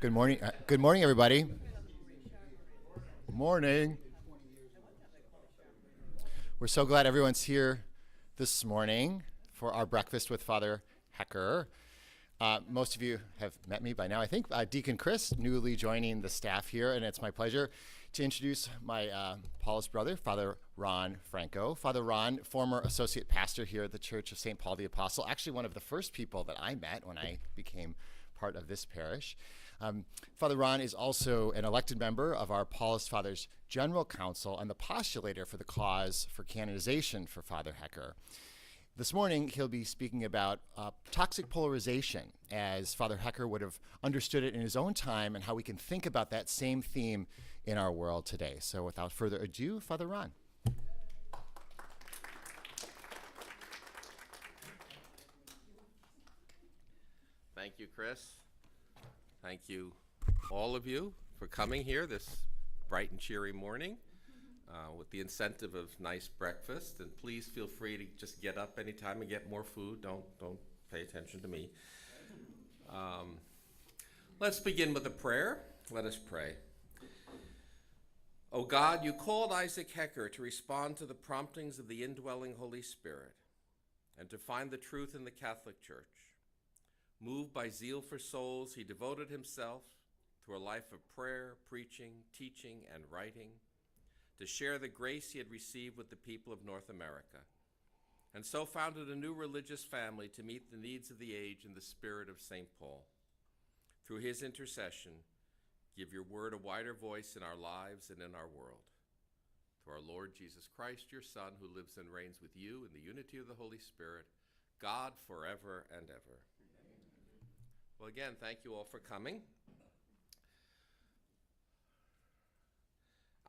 Good morning. Good morning, everybody. Morning. We're so glad everyone's here this morning for our breakfast with Father Hecker. Most of you have met me by now, I think. Deacon Chris, newly joining the staff here, and it's my pleasure to introduce my Paulist brother, Father Ron Franco. Father Ron, former associate pastor here at the Church of St. Paul the Apostle, actually one of the first people that I met when I became part of this parish. Father Ron is also an elected member of our Paulist Fathers General Council and the postulator for the cause for canonization for Father Hecker. This morning, he'll be speaking about toxic polarization as Father Hecker would have understood it in his own time and how we can think about that same theme in our world today. So without further ado, Father Ron. Thank you, Chris. Thank you, all of you, for coming here this bright and cheery morning with the incentive of nice breakfast. And please feel free to just get up anytime and get more food. Don't pay attention to me. Let's begin with a prayer. Let us pray. O God, you called Isaac Hecker to respond to the promptings of the indwelling Holy Spirit and to find the truth in the Catholic Church. Moved by zeal for souls, he devoted himself through a life of prayer, preaching, teaching, and writing to share the grace he had received with the people of North America, and so founded a new religious family to meet the needs of the age in the spirit of St. Paul. Through his intercession, give your word a wider voice in our lives and in our world. Through our Lord Jesus Christ, your Son, who lives and reigns with you in the unity of the Holy Spirit, God forever and ever. Well, again, thank you all for coming.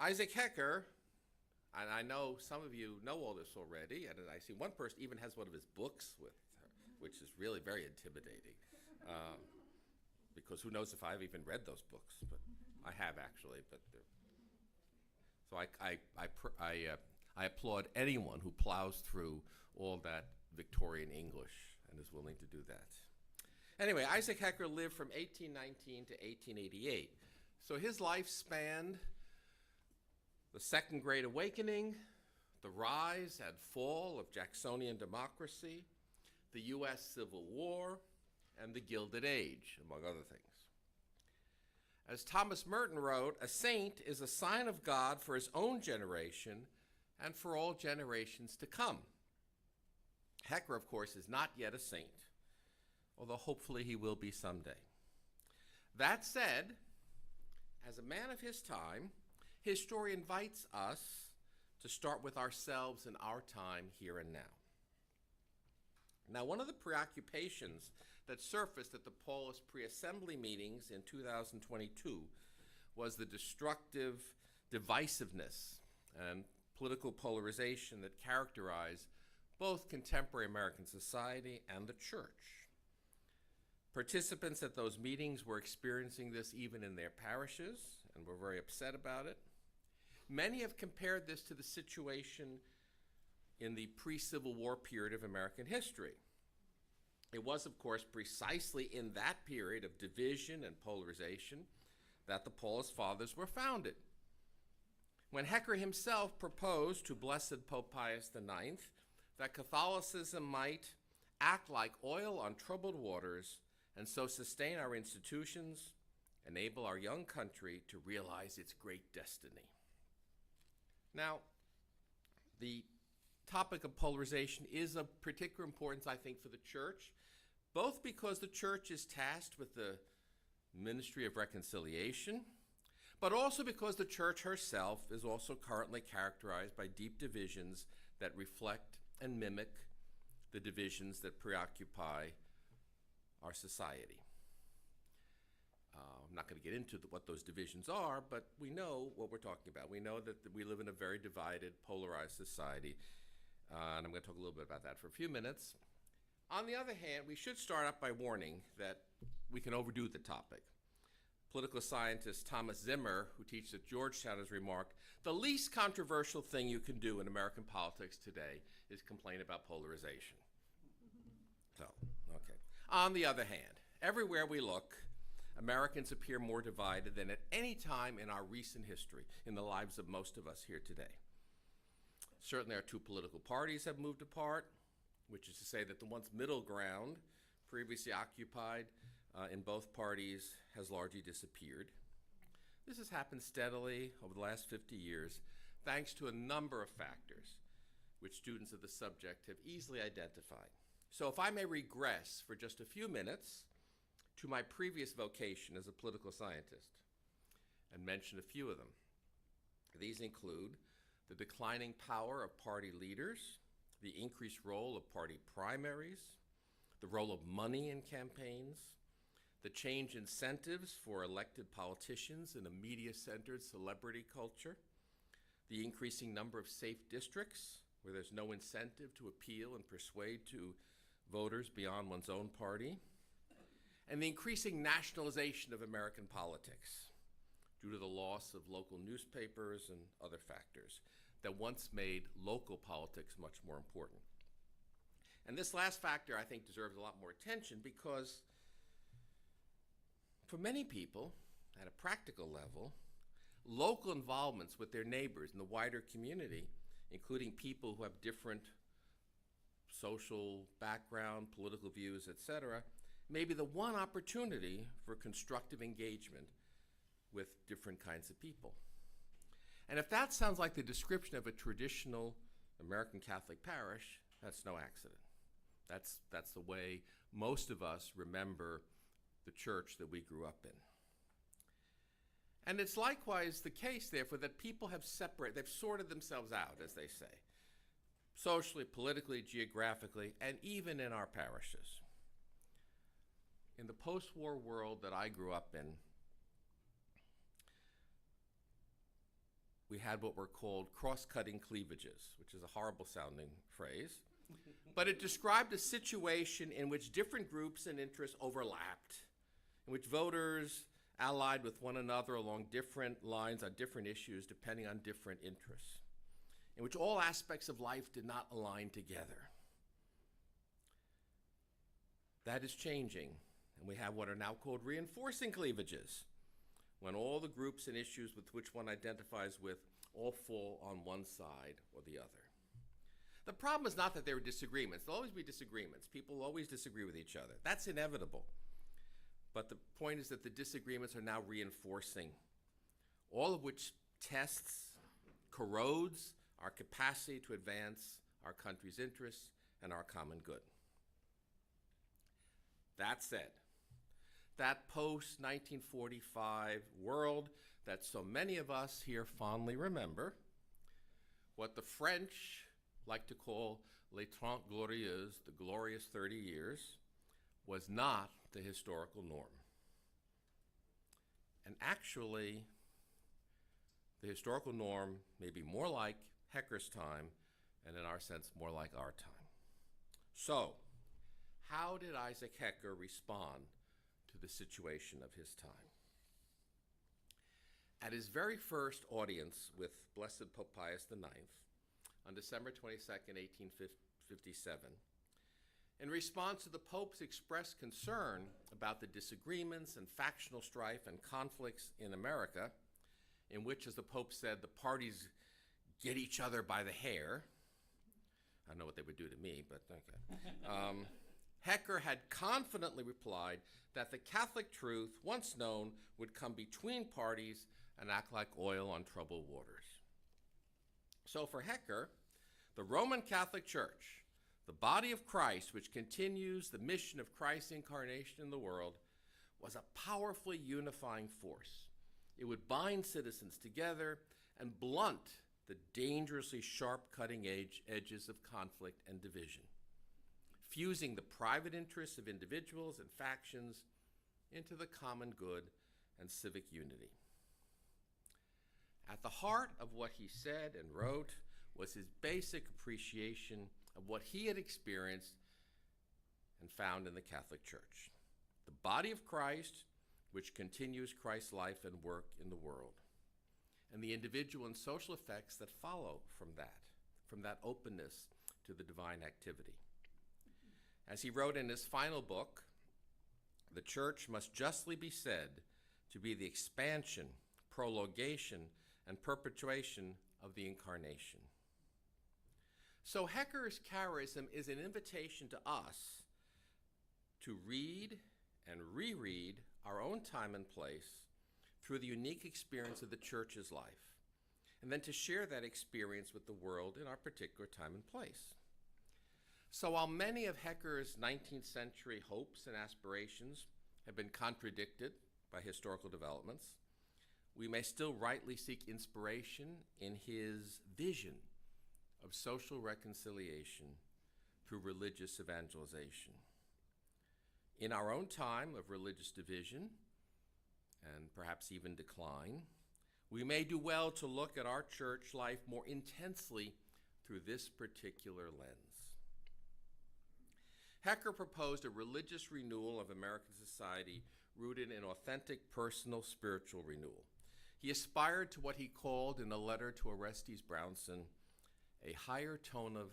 Isaac Hecker, and I know some of you know all this already, and I see one person even has one of his books with her, which is really very intimidating, because who knows if I've even read those books, but I have actually. But so I applaud anyone who plows through all that Victorian English and is willing to do that. Anyway, Isaac Hecker lived from 1819 to 1888. So his life spanned the Second Great Awakening, the rise and fall of Jacksonian democracy, the U.S. Civil War, and the Gilded Age, among other things. As Thomas Merton wrote, a saint is a sign of God for his own generation and for all generations to come. Hecker, of course, is not yet a saint, although hopefully he will be someday. That said, as a man of his time, his story invites us to start with ourselves in our time here and now. Now, one of the preoccupations that surfaced at the Paulist pre-assembly meetings in 2022 was the destructive divisiveness and political polarization that characterize both contemporary American society and the church. Participants at those meetings were experiencing this even in their parishes and were very upset about it. Many have compared this to the situation in the pre-Civil War period of American history. It was, of course, precisely in that period of division and polarization that the Paulist Fathers were founded. When Hecker himself proposed to Blessed Pope Pius IX that Catholicism might act like oil on troubled waters and so sustain our institutions, enable our young country to realize its great destiny. Now, the topic of polarization is of particular importance, I think, for the church, both because the church is tasked with the ministry of reconciliation, but also because the church herself is also currently characterized by deep divisions that reflect and mimic the divisions that preoccupy our society. I'm not going to get into what those divisions are, but we know what we're talking about. We know that we live in a very divided, polarized society, and I'm going to talk a little bit about that for a few minutes. On the other hand, we should start out by warning that we can overdo the topic. Political scientist Thomas Zimmer, who teaches at Georgetown, has remarked, the least controversial thing you can do in American politics today is complain about polarization. So, okay. On the other hand, Everywhere we look, Americans appear more divided than at any time in our recent history, in the lives of most of us here today. Certainly our two political parties have moved apart, which is to say that the once middle ground previously occupied in both parties has largely disappeared. This has happened steadily over the last 50 years, thanks to a number of factors which students of the subject have easily identified. So if I may regress for just a few minutes to my previous vocation as a political scientist and mention a few of them. These include the declining power of party leaders, the increased role of party primaries, the role of money in campaigns, the change incentives for elected politicians in a media-centered celebrity culture, the increasing number of safe districts where there's no incentive to appeal and persuade to voters beyond one's own party, and the increasing nationalization of American politics due to the loss of local newspapers and other factors that once made local politics much more important. And this last factor, I think, deserves a lot more attention because for many people, at a practical level, local involvements with their neighbors in the wider community, including people who have different social background, political views, etc., may be the one opportunity for constructive engagement with different kinds of people. And if that sounds like the description of a traditional American Catholic parish, that's no accident. That's the way most of us remember the church that we grew up in. And it's likewise the case, therefore, that people have they've sorted themselves out, as they say, socially, politically, geographically, and even in our parishes. In the post-war world that I grew up in, we had what were called cross-cutting cleavages, which is a horrible sounding phrase, but it described a situation in which different groups and interests overlapped, in which voters allied with one another along different lines on different issues depending on different interests, in which all aspects of life did not align together. That is changing, and we have what are now called reinforcing cleavages, when all the groups and issues with which one identifies with all fall on one side or the other. The problem is not that there are disagreements. There'll always be disagreements. People always disagree with each other. That's inevitable. But the point is that the disagreements are now reinforcing, all of which tests, corrodes our capacity to advance our country's interests and our common good. That said, that post-1945 world that so many of us here fondly remember, what the French like to call les 30 glorieuses, the glorious 30 years, was not the historical norm. And actually, the historical norm may be more like Hecker's time, and in our sense, more like our time. So, how did Isaac Hecker respond to the situation of his time? At his very first audience with Blessed Pope Pius IX, on December 22nd, 1857, in response to the Pope's expressed concern about the disagreements and factional strife and conflicts in America, in which, as the Pope said, the parties get each other by the hair. I don't know what they would do to me, but okay. Hecker had confidently replied that the Catholic truth, once known, would come between parties and act like oil on troubled waters. So for Hecker, the Roman Catholic Church, the body of Christ, which continues the mission of Christ's incarnation in the world, was a powerfully unifying force. It would bind citizens together and blunt the dangerously sharp cutting edges of conflict and division, fusing the private interests of individuals and factions into the common good and civic unity. At the heart of what he said and wrote was his basic appreciation of what he had experienced and found in the Catholic Church, the body of Christ, which continues Christ's life and work in the world, and the individual and social effects that follow from that openness to the divine activity. As he wrote in his final book, the church must justly be said to be the expansion, prolongation, and perpetuation of the incarnation. So Hecker's charism is an invitation to us to read and reread our own time and place through the unique experience of the church's life, and then to share that experience with the world in our particular time and place. So while many of Hecker's 19th century hopes and aspirations have been contradicted by historical developments, we may still rightly seek inspiration in his vision of social reconciliation through religious evangelization. In our own time of religious division, and perhaps even decline, we may do well to look at our church life more intensely through this particular lens. Hecker proposed a religious renewal of American society rooted in authentic personal spiritual renewal. He aspired to what he called in a letter to Orestes Brownson, a higher tone of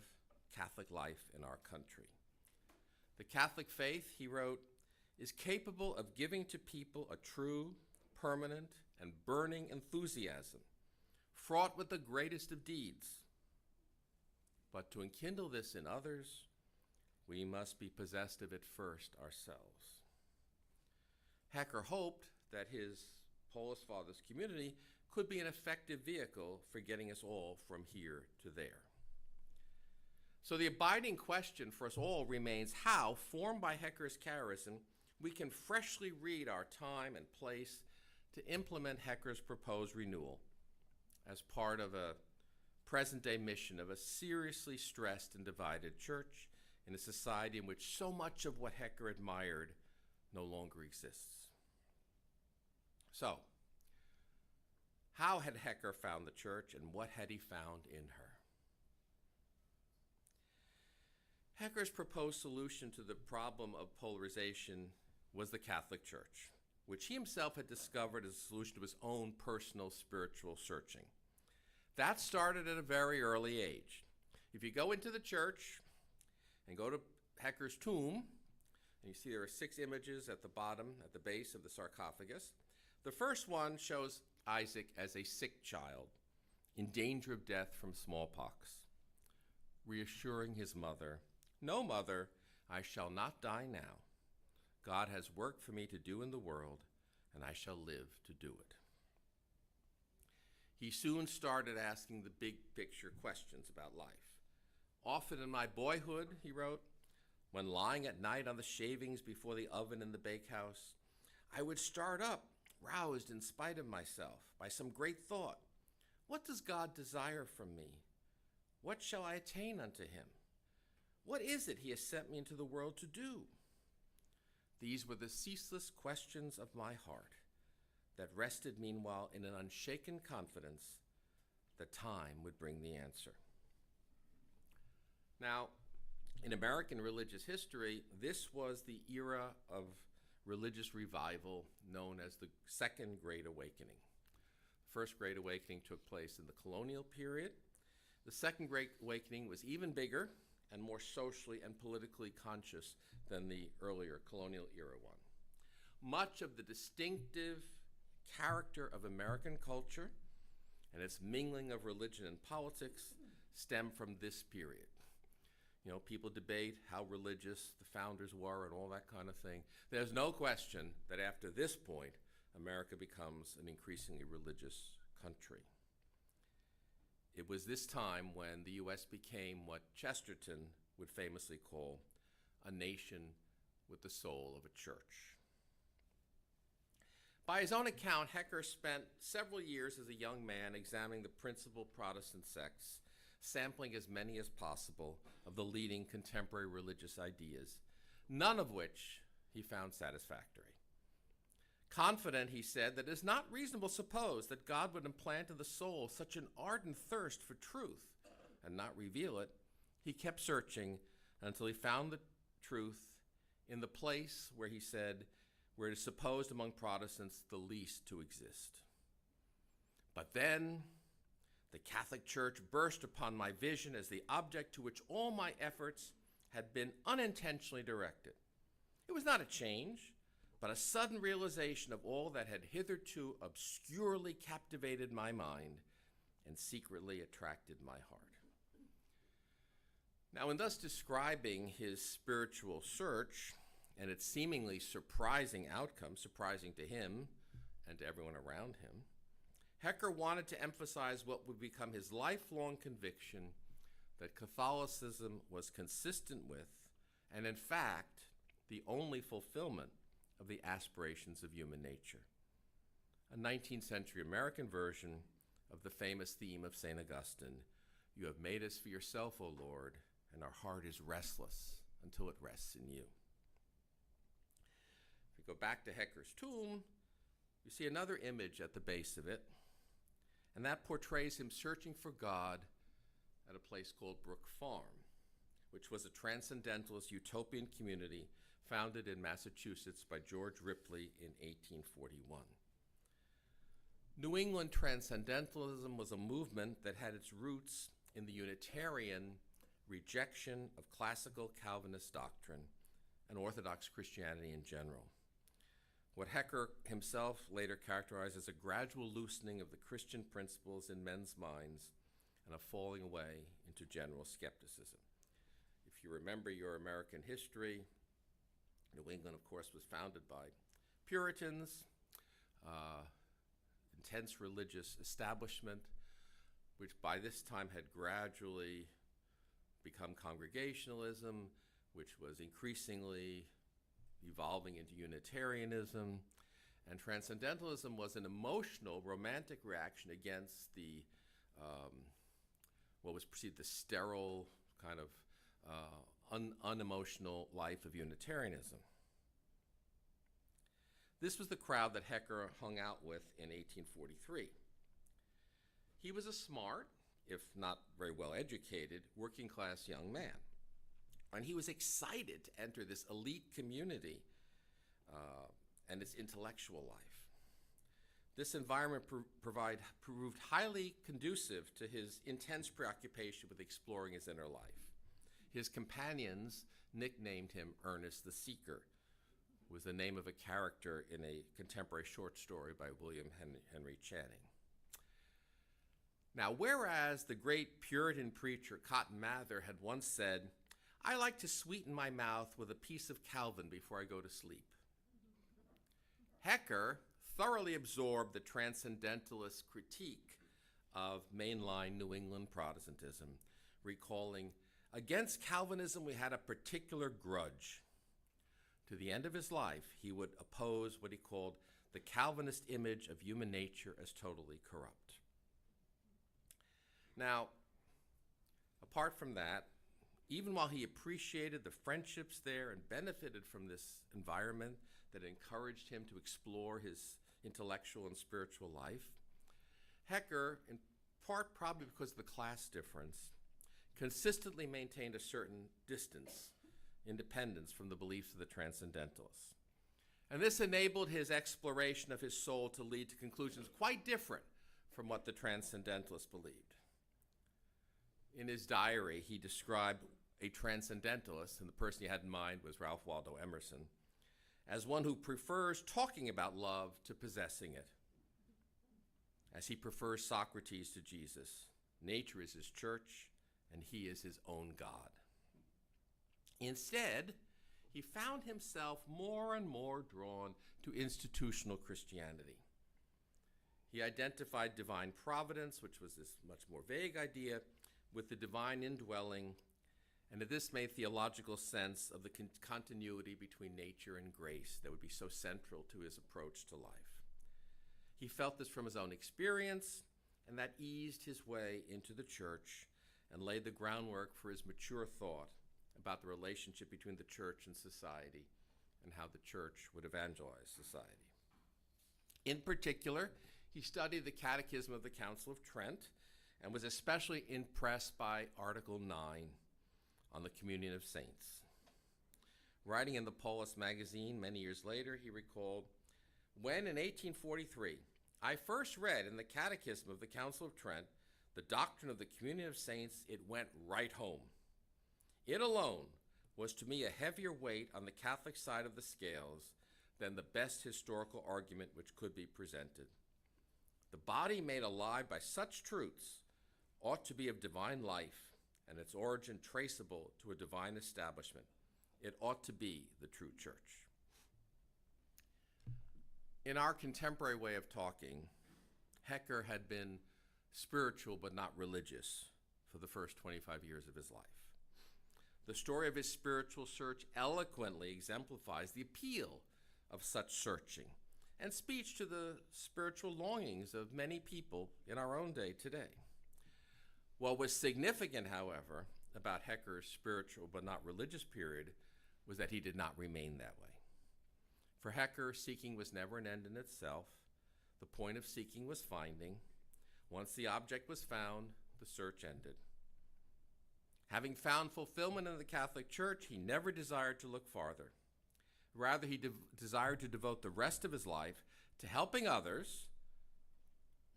Catholic life in our country. The Catholic faith, he wrote, is capable of giving to people a true, permanent, and burning enthusiasm, fraught with the greatest of deeds. But to enkindle this in others, we must be possessed of it first ourselves. Hecker hoped that his Paulist Fathers community could be an effective vehicle for getting us all from here to there. So the abiding question for us all remains how, formed by Hecker's charism, we can freshly read our time and place to implement Hecker's proposed renewal as part of a present-day mission of a seriously stressed and divided church in a society in which so much of what Hecker admired no longer exists. So, how had Hecker found the church, and what had he found in her? Hecker's proposed solution to the problem of polarization was the Catholic Church, which he himself had discovered as a solution to his own personal spiritual searching. That started at a very early age. If you go into the church and go to Hecker's tomb, and you see there are 6 images at the bottom, at the base of the sarcophagus. The first one shows Isaac as a sick child, in danger of death from smallpox, reassuring his mother, "No, mother, I shall not die now. God has work for me to do in the world, and I shall live to do it." He soon started asking the big picture questions about life. "Often in my boyhood," he wrote, "when lying at night on the shavings before the oven in the bakehouse, I would start up, roused in spite of myself by some great thought. What does God desire from me? What shall I attain unto him? What is it he has sent me into the world to do?" These were the ceaseless questions of my heart that rested meanwhile in an unshaken confidence that time would bring the answer. Now, in American religious history, this was the era of religious revival known as the Second Great Awakening. The First Great Awakening took place in the colonial period. The Second Great Awakening was even bigger and more socially and politically conscious than the earlier colonial era one. Much of the distinctive character of American culture and its mingling of religion and politics stem from this period. You know, people debate how religious the founders were and all that kind of thing. There's no question that after this point, America becomes an increasingly religious country. It was this time when the U.S. became what Chesterton would famously call a nation with the soul of a church. By his own account, Hecker spent several years as a young man examining the principal Protestant sects, sampling as many as possible of the leading contemporary religious ideas, none of which he found satisfactory. Confident, he said, that it is not reasonable to suppose that God would implant in the soul such an ardent thirst for truth and not reveal it, he kept searching until he found the truth in the place where, he said, where it is supposed among Protestants the least to exist. But then the Catholic Church burst upon my vision as the object to which all my efforts had been unintentionally directed. It was not a change, but a sudden realization of all that had hitherto obscurely captivated my mind and secretly attracted my heart. Now, in thus describing his spiritual search and its seemingly surprising outcome, surprising to him and to everyone around him, Hecker wanted to emphasize what would become his lifelong conviction that Catholicism was consistent with, and in fact, the only fulfillment of the aspirations of human nature. A 19th century American version of the famous theme of St. Augustine, "You have made us for yourself, O Lord, and our heart is restless until it rests in you." If we go back to Hecker's tomb, you see another image at the base of it, and that portrays him searching for God at a place called Brook Farm, which was a transcendentalist utopian community founded in Massachusetts by George Ripley in 1841. New England transcendentalism was a movement that had its roots in the Unitarian rejection of classical Calvinist doctrine and Orthodox Christianity in general. What Hecker himself later characterized as a gradual loosening of the Christian principles in men's minds and a falling away into general skepticism. If you remember your American history, New England, of course, was founded by Puritans, intense religious establishment, which by this time had gradually become Congregationalism, which was increasingly evolving into Unitarianism, and Transcendentalism was an emotional, romantic reaction against the what was perceived the sterile, kind of unemotional life of Unitarianism. This was the crowd that Hecker hung out with in 1843. He was a smart, if not very well educated, working class young man. And he was excited to enter this elite community and its intellectual life. This environment proved highly conducive to his intense preoccupation with exploring his inner life. His companions nicknamed him Ernest the Seeker, was the name of a character in a contemporary short story by William Henry Channing. Now, whereas the great Puritan preacher Cotton Mather had once said, "I like to sweeten my mouth with a piece of Calvin before I go to sleep," Hecker thoroughly absorbed the transcendentalist critique of mainline New England Protestantism, recalling, "Against Calvinism we had a particular grudge." To the end of his life, he would oppose what he called the Calvinist image of human nature as totally corrupt. Now, apart from that, even while he appreciated the friendships there and benefited from this environment that encouraged him to explore his intellectual and spiritual life, Hecker, in part probably because of the class difference, consistently maintained a certain distance, independence from the beliefs of the Transcendentalists. And this enabled his exploration of his soul to lead to conclusions quite different from what the Transcendentalists believed. In his diary, he described a Transcendentalist, and the person he had in mind was Ralph Waldo Emerson, as one who prefers talking about love to possessing it, as he prefers Socrates to Jesus. Nature is his church, and he is his own God. Instead, he found himself more and more drawn to institutional Christianity. He identified divine providence, which was this much more vague idea, with the divine indwelling, and this made theological sense of the continuity between nature and grace that would be so central to his approach to life. He felt this from his own experience, and that eased his way into the church and laid the groundwork for his mature thought about the relationship between the church and society and how the church would evangelize society. In particular, he studied the Catechism of the Council of Trent and was especially impressed by Article 9 on the communion of saints. Writing in the Paulist magazine many years later, he recalled, "When in 1843 I first read in the Catechism of the Council of Trent the doctrine of the communion of saints, it went right home. It alone was to me a heavier weight on the Catholic side of the scales than the best historical argument which could be presented. The body made alive by such truths ought to be of divine life and its origin traceable to a divine establishment. It ought to be the true church. In our contemporary way of talking, Hecker had been spiritual but not religious for the first 25 years of his life. The story of his spiritual search eloquently exemplifies the appeal of such searching and speech to the spiritual longings of many people in our own day today. What was significant, however, about Hecker's spiritual but not religious period was that he did not remain that way. For Hecker, seeking was never an end in itself. The point of seeking was finding. Once the object was found, the search ended. Having found fulfillment in the Catholic Church, he never desired to look farther. Rather, he desired to devote the rest of his life to helping others,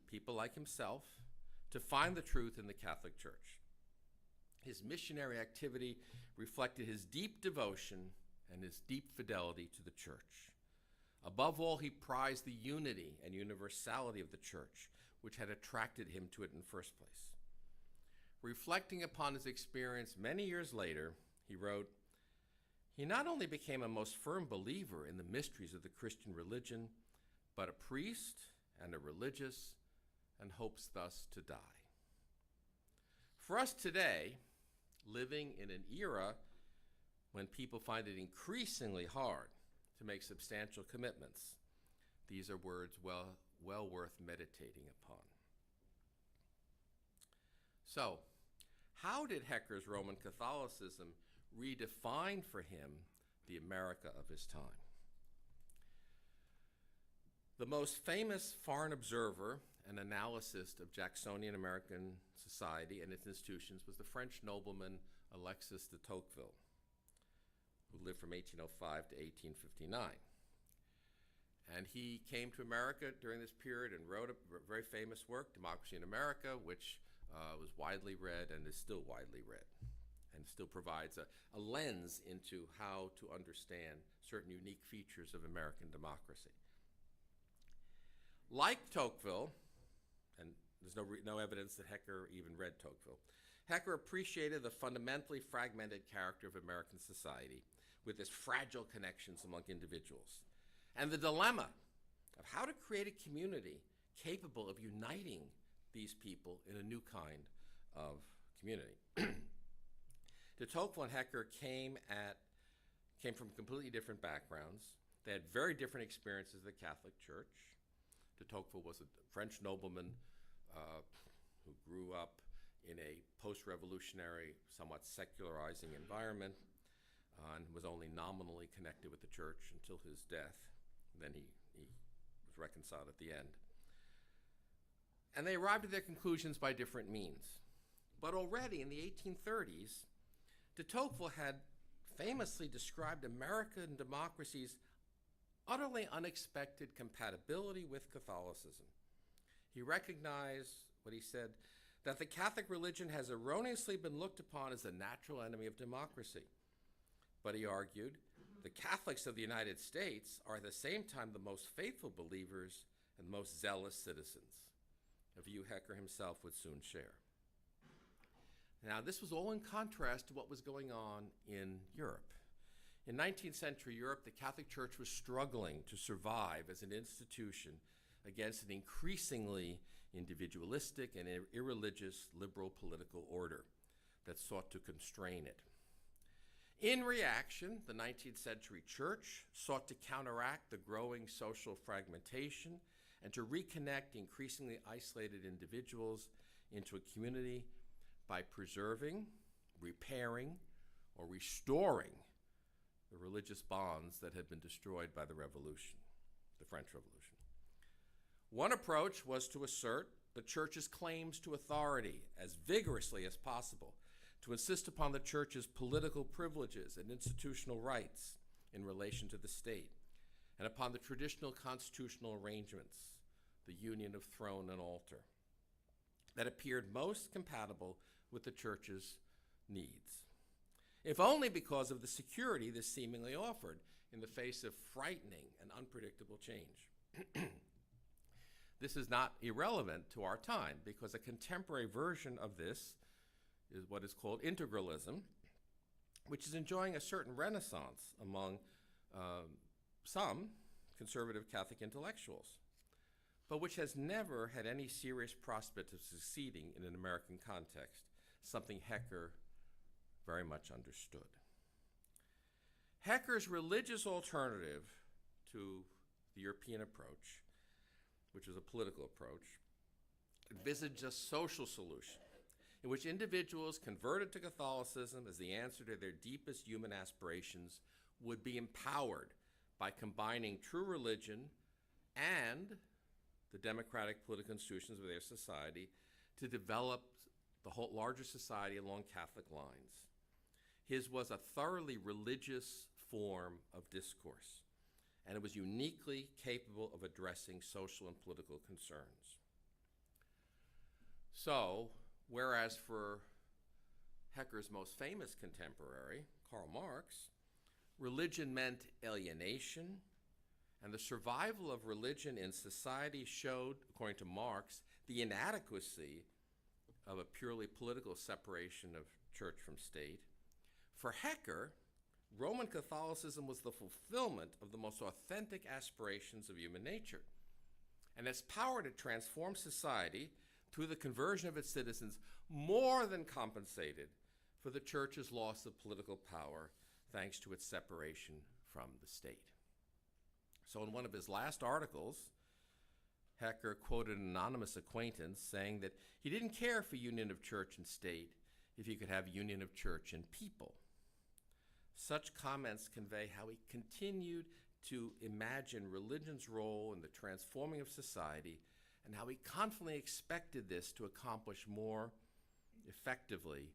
people like himself, to find the truth in the Catholic Church. His missionary activity reflected his deep devotion and his deep fidelity to the Church. Above all, he prized the unity and universality of the Church, which had attracted him to it in the first place. Reflecting upon his experience many years later, he wrote, "He not only became a most firm believer in the mysteries of the Christian religion, but a priest and a religious, and hopes thus to die." For us today, living in an era when people find it increasingly hard to make substantial commitments, these are words well worth meditating upon. So, how did Hecker's Roman Catholicism redefine for him the America of his time? The most famous foreign observer and analyst of Jacksonian American society and its institutions was the French nobleman Alexis de Tocqueville, who lived from 1805 to 1859. And he came to America during this period and wrote a very famous work, Democracy in America, which was widely read and is still widely read, and still provides a lens into how to understand certain unique features of American democracy. Like Tocqueville, and there's no evidence that Hecker even read Tocqueville, Hecker appreciated the fundamentally fragmented character of American society with its fragile connections among individuals, and the dilemma of how to create a community capable of uniting these people in a new kind of community. De Tocqueville and Hecker came from completely different backgrounds. They had very different experiences of the Catholic Church. De Tocqueville was a French nobleman who grew up in a post-revolutionary, somewhat secularizing environment, and was only nominally connected with the church until his death. Then he was reconciled at the end. And they arrived at their conclusions by different means. But already in the 1830s, de Tocqueville had famously described American democracy's utterly unexpected compatibility with Catholicism. He recognized, what he said, that the Catholic religion has erroneously been looked upon as the natural enemy of democracy. But he argued, the Catholics of the United States are at the same time the most faithful believers and most zealous citizens, a view Hecker himself would soon share. Now, this was all in contrast to what was going on in Europe. In 19th century Europe, the Catholic Church was struggling to survive as an institution against an increasingly individualistic and irreligious liberal political order that sought to constrain it. In reaction, the 19th century Church sought to counteract the growing social fragmentation and to reconnect increasingly isolated individuals into a community by preserving, repairing, or restoring the religious bonds that had been destroyed by the Revolution, the French Revolution. One approach was to assert the Church's claims to authority as vigorously as possible, to insist upon the Church's political privileges and institutional rights in relation to the state, and upon the traditional constitutional arrangements, the union of throne and altar, that appeared most compatible with the Church's needs. if only because of the security this seemingly offered in the face of frightening and unpredictable change. This is not irrelevant to our time, because a contemporary version of this is what is called integralism, which is enjoying a certain renaissance among some conservative Catholic intellectuals, but which has never had any serious prospect of succeeding in an American context, something Hecker very much understood. Hecker's religious alternative to the European approach, which was a political approach, envisaged a social solution in which individuals converted to Catholicism as the answer to their deepest human aspirations would be empowered by combining true religion and the democratic political institutions of their society to develop the whole larger society along Catholic lines. His was a thoroughly religious form of discourse, and it was uniquely capable of addressing social and political concerns. So, whereas for Hecker's most famous contemporary, Karl Marx, religion meant alienation, and the survival of religion in society showed, according to Marx, the inadequacy of a purely political separation of church from state. For Hecker, Roman Catholicism was the fulfillment of the most authentic aspirations of human nature, and its power to transform society through the conversion of its citizens more than compensated for the church's loss of political power thanks to its separation from the state. So in one of his last articles, Hecker quoted an anonymous acquaintance saying that he didn't care for union of church and state if he could have union of church and people. Such comments convey how he continued to imagine religion's role in the transforming of society, and how he confidently expected this to accomplish more effectively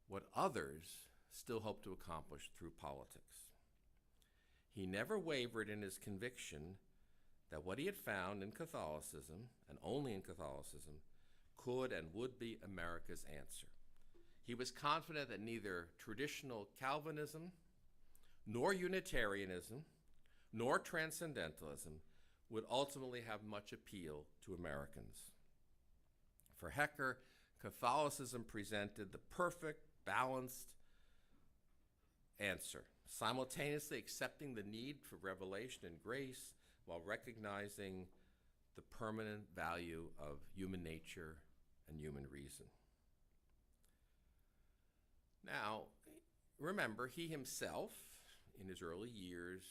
what others still hope to accomplish through politics. He never wavered in his conviction that what he had found in Catholicism, and only in Catholicism, could and would be America's answer. He was confident that neither traditional Calvinism, nor Unitarianism, nor Transcendentalism would ultimately have much appeal to Americans. For Hecker, Catholicism presented the perfect, balanced answer, simultaneously accepting the need for revelation and grace while recognizing the permanent value of human nature and human reason. Now, remember, he himself, in his early years,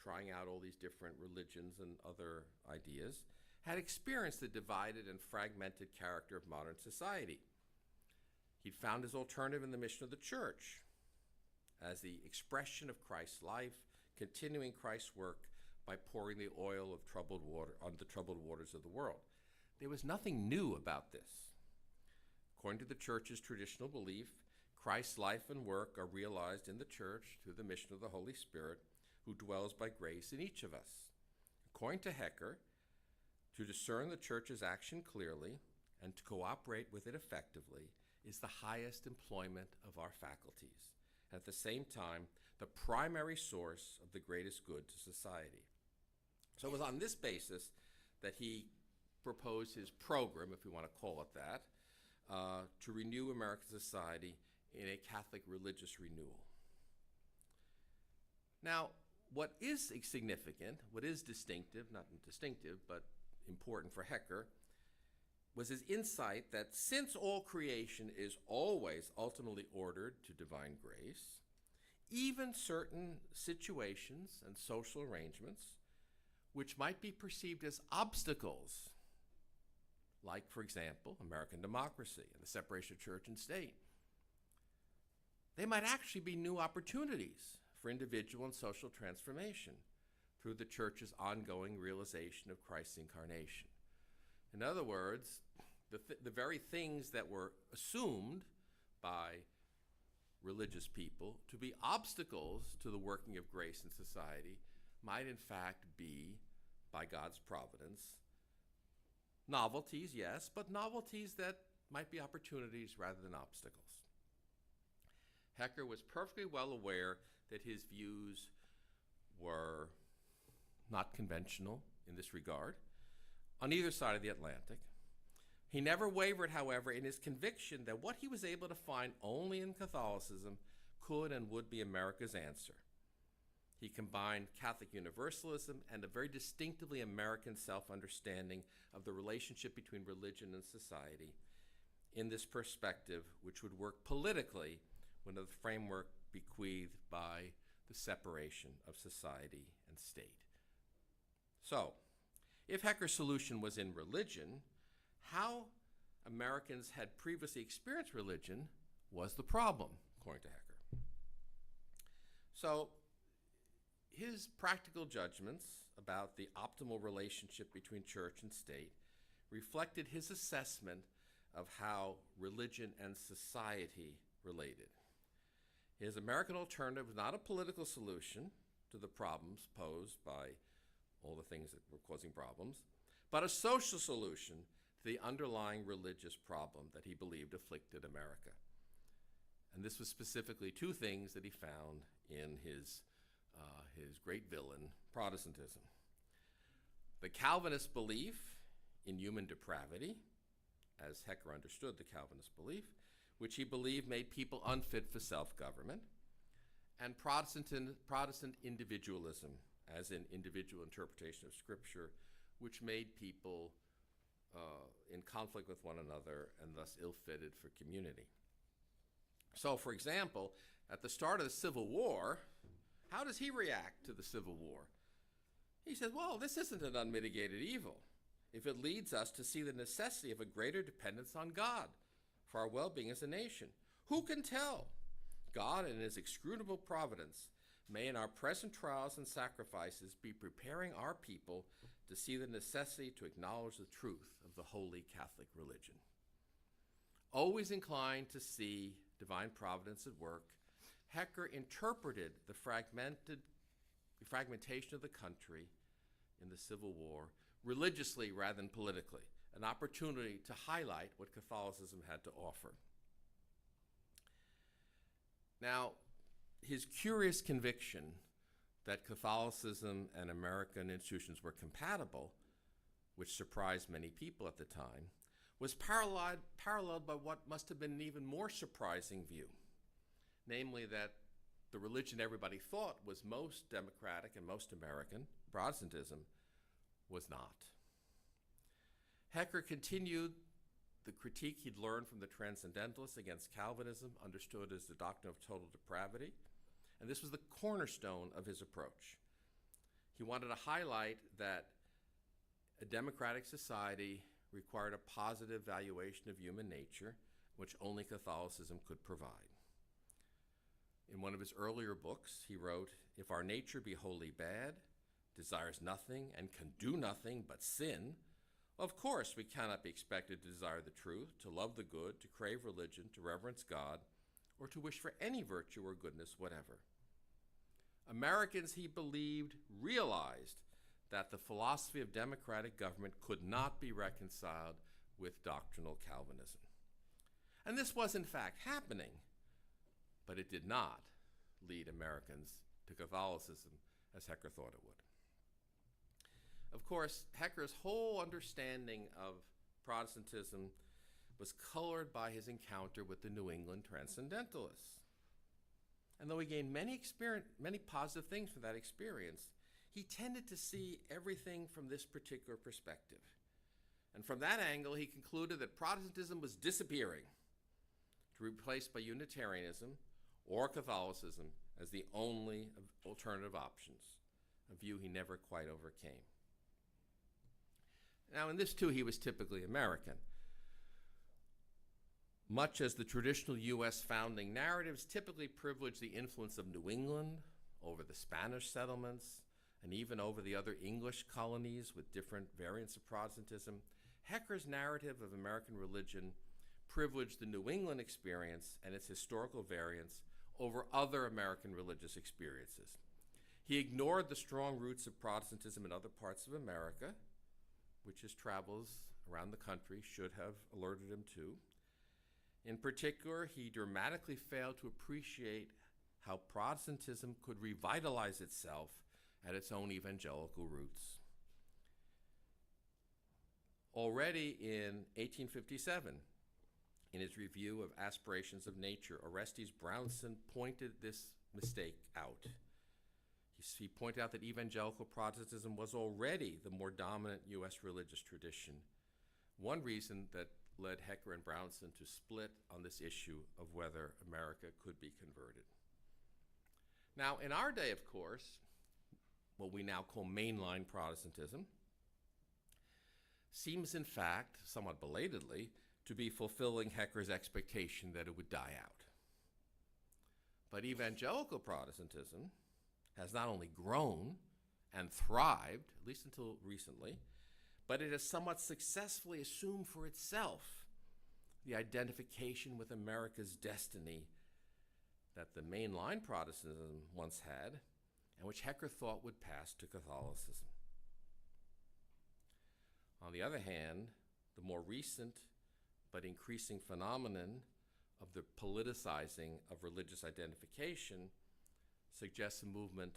trying out all these different religions and other ideas, had experienced the divided and fragmented character of modern society. He'd found his alternative in the mission of the church as the expression of Christ's life, continuing Christ's work by pouring the oil of troubled water on the troubled waters of the world. There was nothing new about this. According to the church's traditional belief, Christ's life and work are realized in the church through the mission of the Holy Spirit, who dwells by grace in each of us. According to Hecker, to discern the church's action clearly and to cooperate with it effectively is the highest employment of our faculties, and at the same time, the primary source of the greatest good to society. So it was on this basis that he proposed his program, if we want to call it that, to renew American society in a Catholic religious renewal. Now, what is significant, what is distinctive, not distinctive, but important for Hecker, was his insight that since all creation is always ultimately ordered to divine grace, even certain situations and social arrangements which might be perceived as obstacles, like, for example, American democracy and the separation of church and state, they might actually be new opportunities for individual and social transformation through the church's ongoing realization of Christ's incarnation. In other words, the very things that were assumed by religious people to be obstacles to the working of grace in society might in fact be, by God's providence, novelties, yes, but novelties that might be opportunities rather than obstacles. Hecker was perfectly well aware that his views were not conventional in this regard on either side of the Atlantic. He never wavered, however, in his conviction that what he was able to find only in Catholicism could and would be America's answer. He combined Catholic universalism and a very distinctively American self-understanding of the relationship between religion and society in this perspective, which would work politically within the framework bequeathed by the separation of society and state. So, if Hecker's solution was in religion, how Americans had previously experienced religion was the problem, according to Hecker. So, his practical judgments about the optimal relationship between church and state reflected his assessment of how religion and society related. His American alternative was not a political solution to the problems posed by all the things that were causing problems, but a social solution to the underlying religious problem that he believed afflicted America. And this was specifically two things that he found in his great villain, Protestantism. The Calvinist belief in human depravity, as Hecker understood the Calvinist belief, which he believed made people unfit for self-government, and Protestant individualism, as in individual interpretation of Scripture, which made people in conflict with one another and thus ill-fitted for community. So, for example, at the start of the Civil War, how does he react to the Civil War? He says, well, this isn't an unmitigated evil if it leads us to see the necessity of a greater dependence on God for our well-being as a nation. Who can tell? God, in his inscrutable providence, may in our present trials and sacrifices be preparing our people to see the necessity to acknowledge the truth of the holy Catholic religion. Always inclined to see divine providence at work, Hecker interpreted the fragmentation of the country in the Civil War religiously rather than politically, an opportunity to highlight what Catholicism had to offer. Now, his curious conviction that Catholicism and American institutions were compatible, which surprised many people at the time, was paralleled by what must have been an even more surprising view, namely that the religion everybody thought was most democratic and most American, Protestantism, was not. Hecker continued the critique he'd learned from the Transcendentalists against Calvinism, understood as the doctrine of total depravity, and this was the cornerstone of his approach. He wanted to highlight that a democratic society required a positive valuation of human nature, which only Catholicism could provide. In one of his earlier books, he wrote, "If our nature be wholly bad, desires nothing, and can do nothing but sin, of course we cannot be expected to desire the truth, to love the good, to crave religion, to reverence God, or to wish for any virtue or goodness whatever." Americans, he believed, realized that the philosophy of democratic government could not be reconciled with doctrinal Calvinism. And this was in fact happening, but it did not lead Americans to Catholicism as Hecker thought it would. Of course, Hecker's whole understanding of Protestantism was colored by his encounter with the New England Transcendentalists. And though he gained many positive things from that experience, he tended to see everything from this particular perspective. And from that angle, he concluded that Protestantism was disappearing, to be replaced by Unitarianism or Catholicism as the only alternative options, a view he never quite overcame. Now, in this too, he was typically American. Much as the traditional U.S. founding narratives typically privilege the influence of New England over the Spanish settlements and even over the other English colonies with different variants of Protestantism, Hecker's narrative of American religion privileged the New England experience and its historical variants over other American religious experiences. He ignored the strong roots of Protestantism in other parts of America, which his travels around the country should have alerted him to. In particular, he dramatically failed to appreciate how Protestantism could revitalize itself at its own evangelical roots. Already in 1857, in his review of Aspirations of Nature, Orestes Brownson pointed this mistake out. He pointed out that evangelical Protestantism was already the more dominant U.S. religious tradition. One reason that led Hecker and Brownson to split on this issue of whether America could be converted. Now, in our day, of course, what we now call mainline Protestantism seems, in fact, somewhat belatedly, to be fulfilling Hecker's expectation that it would die out. But evangelical Protestantism has not only grown and thrived, at least until recently, but it has somewhat successfully assumed for itself the identification with America's destiny that the mainline Protestantism once had, and which Hecker thought would pass to Catholicism. On the other hand, the more recent but increasing phenomenon of the politicizing of religious identification suggests a movement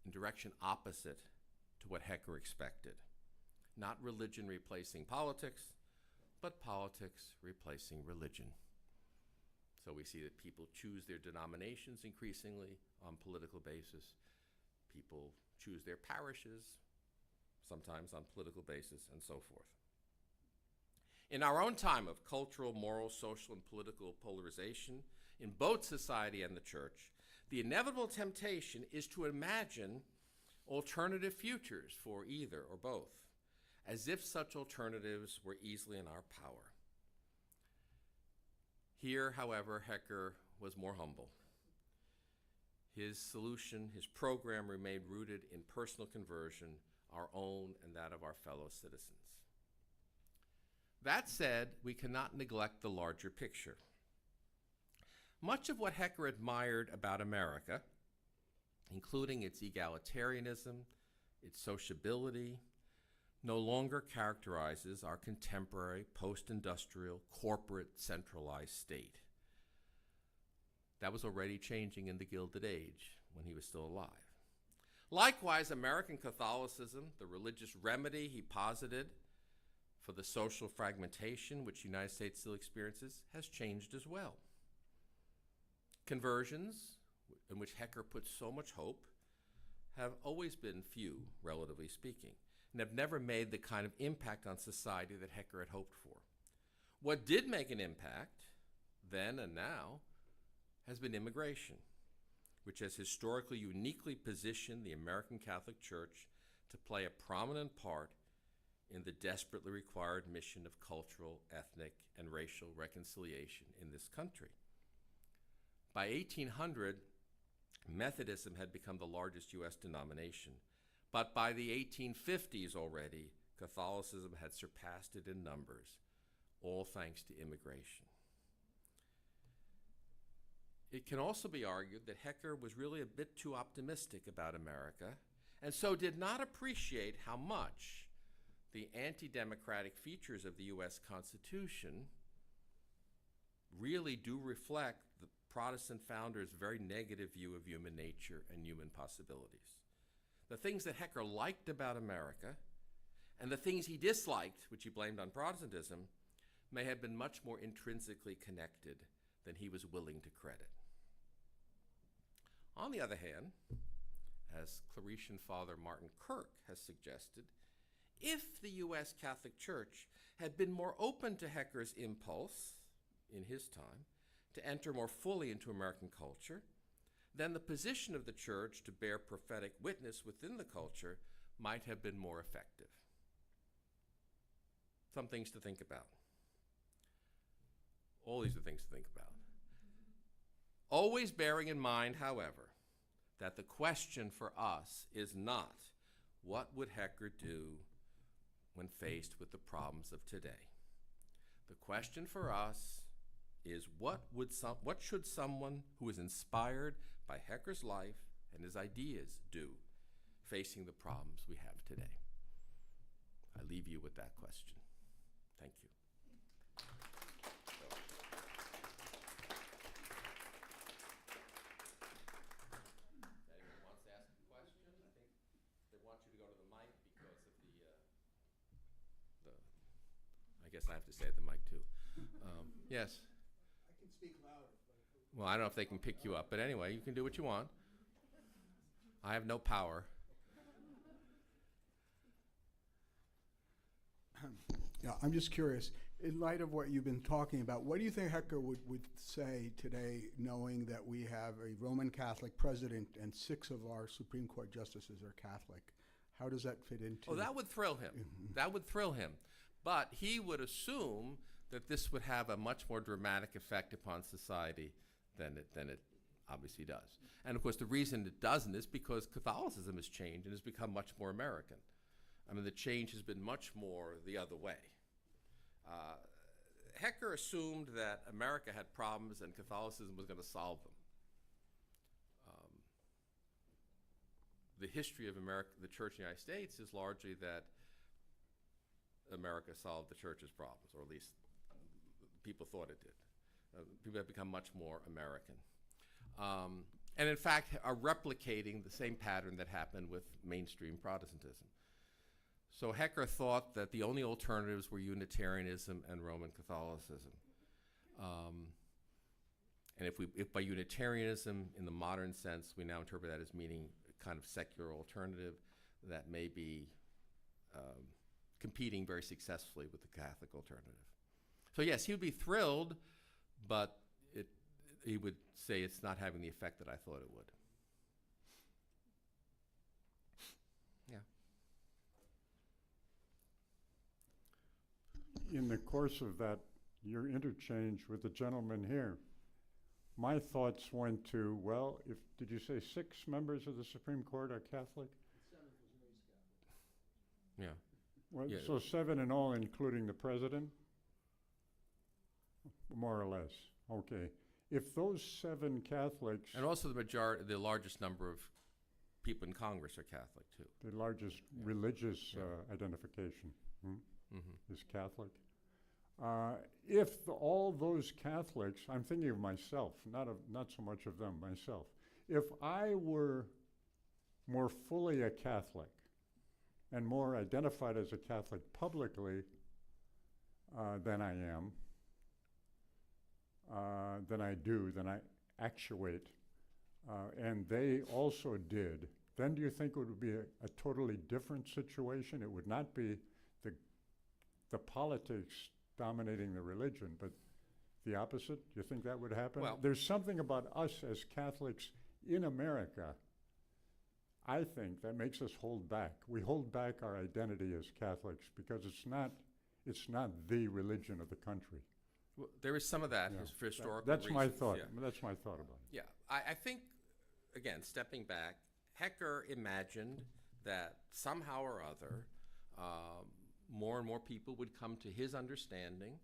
in direction opposite to what Hecker expected. Not religion replacing politics, but politics replacing religion. So we see that people choose their denominations increasingly on political basis. People choose their parishes, sometimes on political basis, and so forth. In our own time of cultural, moral, social, and political polarization in both society and the church, the inevitable temptation is to imagine alternative futures for either or both, as if such alternatives were easily in our power. Here, however, Hecker was more humble. His solution, his program remained rooted in personal conversion, our own and that of our fellow citizens. That said, we cannot neglect the larger picture. Much of what Hecker admired about America, including its egalitarianism, its sociability, no longer characterizes our contemporary post-industrial, corporate, centralized state. That was already changing in the Gilded Age when he was still alive. Likewise, American Catholicism, the religious remedy he posited for the social fragmentation which the United States still experiences, has changed as well. Conversions, in which Hecker put so much hope, have always been few, relatively speaking, and have never made the kind of impact on society that Hecker had hoped for. What did make an impact, then and now, has been immigration, which has historically uniquely positioned the American Catholic Church to play a prominent part in the desperately required mission of cultural, ethnic, and racial reconciliation in this country. By 1800, Methodism had become the largest U.S. denomination, but by the 1850s already, Catholicism had surpassed it in numbers, all thanks to immigration. It can also be argued that Hecker was really a bit too optimistic about America, and so did not appreciate how much the anti-democratic features of the U.S. Constitution really do reflect the Protestant founders' very negative view of human nature and human possibilities. The things that Hecker liked about America and the things he disliked, which he blamed on Protestantism, may have been much more intrinsically connected than he was willing to credit. On the other hand, as Claretian Father Martin Kirk has suggested, if the U.S. Catholic Church had been more open to Hecker's impulse in his time to enter more fully into American culture, then the position of the Church to bear prophetic witness within the culture might have been more effective. Some things to think about. All these are things to think about. Always bearing in mind, however, that the question for us is not what would Hecker do when faced with the problems of today. The question for us is what should someone who is inspired by Hecker's life and his ideas do facing the problems we have today? I leave you with that question. Thank you. guess I have to say at the mic too. Yes. I can speak louder. Well, I don't know if they can pick you up, but anyway, you can do what you want. I have no power. Yeah, I'm just curious. In light of what you've been talking about, what do you think Hecker would say today, knowing that we have a Roman Catholic president and 6 of our Supreme Court justices are Catholic? How does that fit into? Oh, that would thrill him. That would thrill him. But he would assume that this would have a much more dramatic effect upon society than it obviously does. And of course, the reason it doesn't is because Catholicism has changed and has become much more American. I mean, the change has been much more the other way. Hecker assumed that America had problems and Catholicism was going to solve them. The history of America, the Church in the United States, is largely that America solved the Church's problems, or at least people thought it did. People have become much more American. And in fact, are replicating the same pattern that happened with mainstream Protestantism. So Hecker thought that the only alternatives were Unitarianism and Roman Catholicism. And if by Unitarianism, in the modern sense, we now interpret that as meaning a kind of secular alternative that may be competing very successfully with the Catholic alternative. So yes, he would be thrilled, but he would say it's not having the effect that I thought it would. In the course of that, your interchange with the gentleman here, my thoughts went to, well, did you say 6 members of the Supreme Court are Catholic? 7 was raised Catholic. Yeah. Well, Yeah. so 7 in all, including the president? More or less. Okay. If those 7 Catholics, And also the largest number of people in Congress are Catholic too. the largest religious identification Mm-hmm. is Catholic. If all those Catholics, I'm thinking of myself, not so much of them, myself. If I were more fully a Catholic and more identified as a Catholic publicly than I am, than I actuate, and they also did, then do you think it would be a totally different situation? It would not be the politics dominating the religion, but the opposite? Do you think that would happen? Well, there's something about us as Catholics in America, I think, that makes us hold back. We hold back our identity as Catholics because it's not the religion of the country. Well, there is some of that Yeah. for historical That's reasons. my thought. Yeah. That's my thought about it. Yeah, I think, again, stepping back, Hecker imagined that somehow or other, more and more people would come to his understanding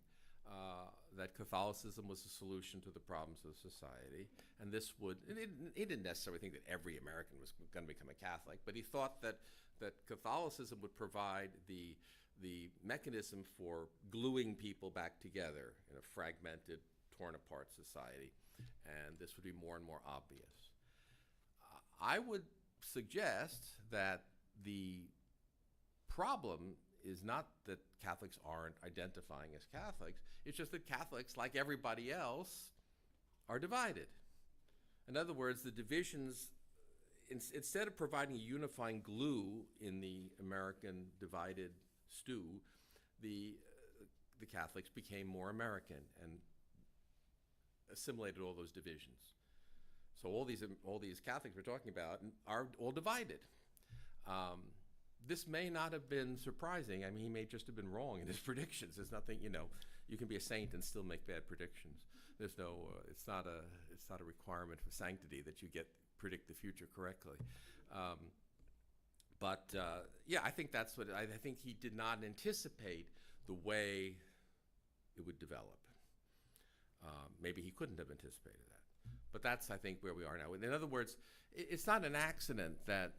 that Catholicism was the solution to the problems of society, and this would. He didn't necessarily think that every American was going to become a Catholic, but he thought that Catholicism would provide the mechanism for gluing people back together in a fragmented, torn apart society, and this would be more and more obvious. I would suggest that the problem is not that Catholics aren't identifying as Catholics, it's just that Catholics, like everybody else, are divided. In other words, the divisions, instead of providing a unifying glue in the American divided stew, the Catholics became more American and assimilated all those divisions. So all these Catholics we're talking about are all divided. This may not have been surprising. I mean, he may just have been wrong in his predictions. There's nothing, you can be a saint and still make bad predictions. There's no, it's not a requirement for sanctity that you predict the future correctly. Yeah, I think that's what, I think he did not anticipate the way it would develop. Maybe he couldn't have anticipated that. But that's, I think, where we are now. In other words, it's not an accident that,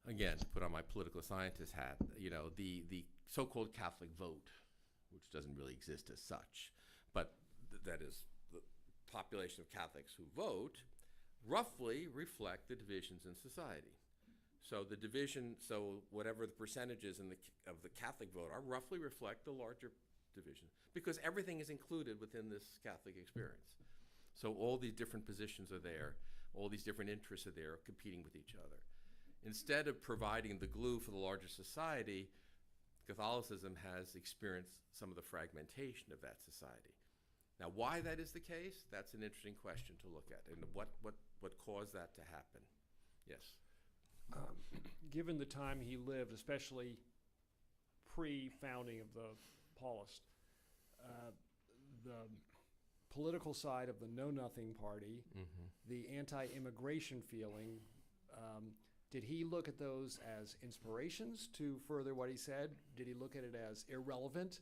again, to put on my political scientist hat, the so-called Catholic vote, which doesn't really exist as such, but that is the population of Catholics who vote, roughly reflect the divisions in society. So the division, so whatever the percentages of the Catholic vote are, roughly reflect the larger division, because everything is included within this Catholic experience. So all these different positions are there, all these different interests are there competing with each other. Instead of providing the glue for the larger society, Catholicism has experienced some of the fragmentation of that society. Now, why that is the case, that's an interesting question to look at, and what caused that to happen. Yes? Given the time he lived, especially pre-founding of the Paulist, the political side of the Know Nothing Party, the anti-immigration feeling, did he look at those as inspirations to further what he said? Did he look at it as irrelevant,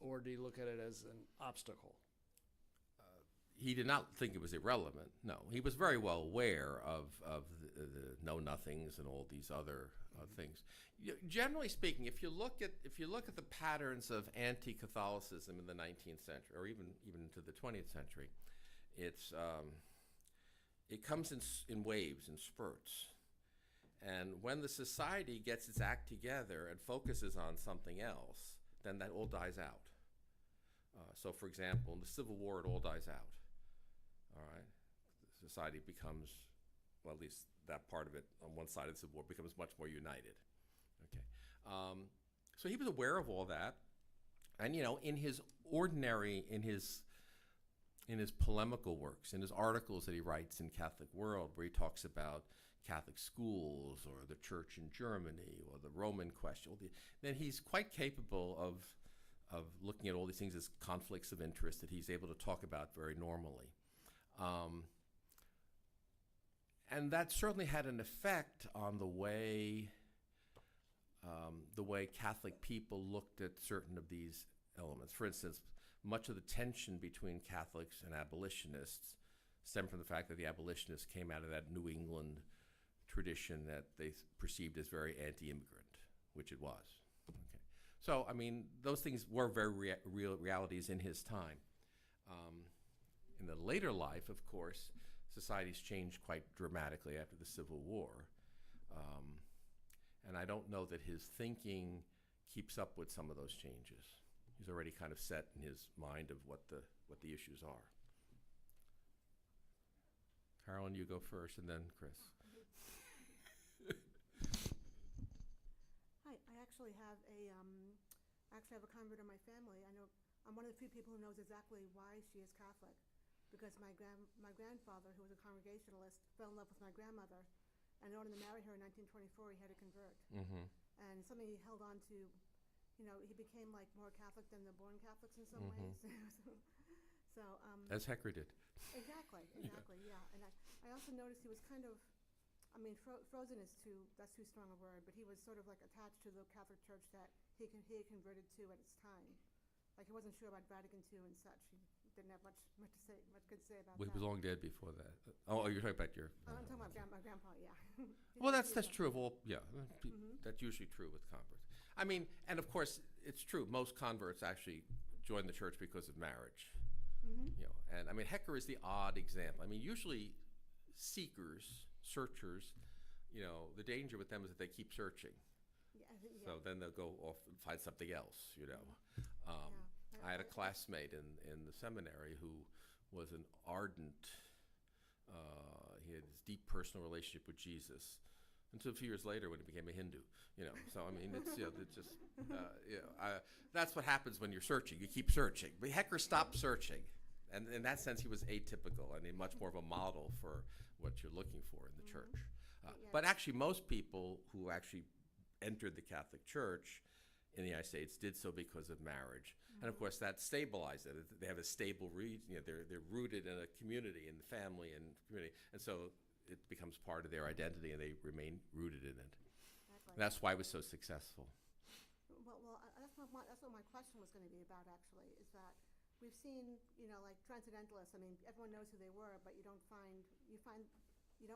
or did he look at it as an obstacle? He did not think it was irrelevant. No, he was very well aware of the know-nothings and all these other things. Generally speaking, if you look at the patterns of anti-Catholicism in the 19th century, or even into the 20th century, it comes in waves and spurts. And when the society gets its act together and focuses on something else, then that all dies out. So, for example, in the Civil War, it all dies out. All right, society becomes, well, at least that part of it on one side of the Civil War becomes much more united. Okay, so he was aware of all that, and in his polemical works, in his articles that he writes in Catholic World, where he talks about Catholic schools or the Church in Germany or the Roman question, then he's quite capable of looking at all these things as conflicts of interest that he's able to talk about very normally. And that certainly had an effect on the way Catholic people looked at certain of these elements. For instance, much of the tension between Catholics and abolitionists stemmed from the fact that the abolitionists came out of that New England tradition that they perceived as very anti-immigrant, which it was. Okay. So, I mean, those things were very real realities in his time. In the later life, of course, society's changed quite dramatically after the Civil War. And I don't know that his thinking keeps up with some of those changes. He's already kind of set in his mind of what the issues are. Carolyn, you go first, and then Chris. Hi, I actually have a convert in my family. I know I'm one of the few people who knows exactly why she is Catholic, because my grandfather, who was a Congregationalist, fell in love with my grandmother, and in order to marry her in 1924, he had to convert. Mm-hmm. And something he held on to, he became like more Catholic than the born Catholics in some ways. So as Hecker did. Exactly, yeah. And I also noticed he was kind of, frozen is that's too strong a word, but he was sort of like attached to the Catholic Church that he had converted to at its time. Like he wasn't sure about Vatican II and such. He didn't have much good to say about Well, that. he was long dead before that. Oh, you're talking about your... I'm talking about my grandpa, yeah. Well, that's true of all, yeah. That's usually true with converts. I mean, and of course, it's true. Most converts actually join the church because of marriage. And I mean, Hecker is the odd example. I mean, usually seekers, searchers, the danger with them is that they keep searching. Yeah. So then they'll go off and find something else, I had a classmate in the seminary who was an ardent, he had this deep personal relationship with Jesus until a few years later when he became a Hindu, So, I mean, it's just, that's what happens when you're searching. You keep searching. But Hecker stopped searching. And in that sense, he was atypical and much more of a model for what you're looking for in the church. But actually, most people who actually entered the Catholic Church in the United States did so because of marriage. And of course, that stabilized it. They have a stable, they're rooted in a community, in the family and community. And so it becomes part of their identity and they remain rooted in it. Exactly. And that's why it was so successful. Well, that's what my question was going to be about, actually, is that we've seen, like transcendentalists. I mean, everyone knows who they were, but you don't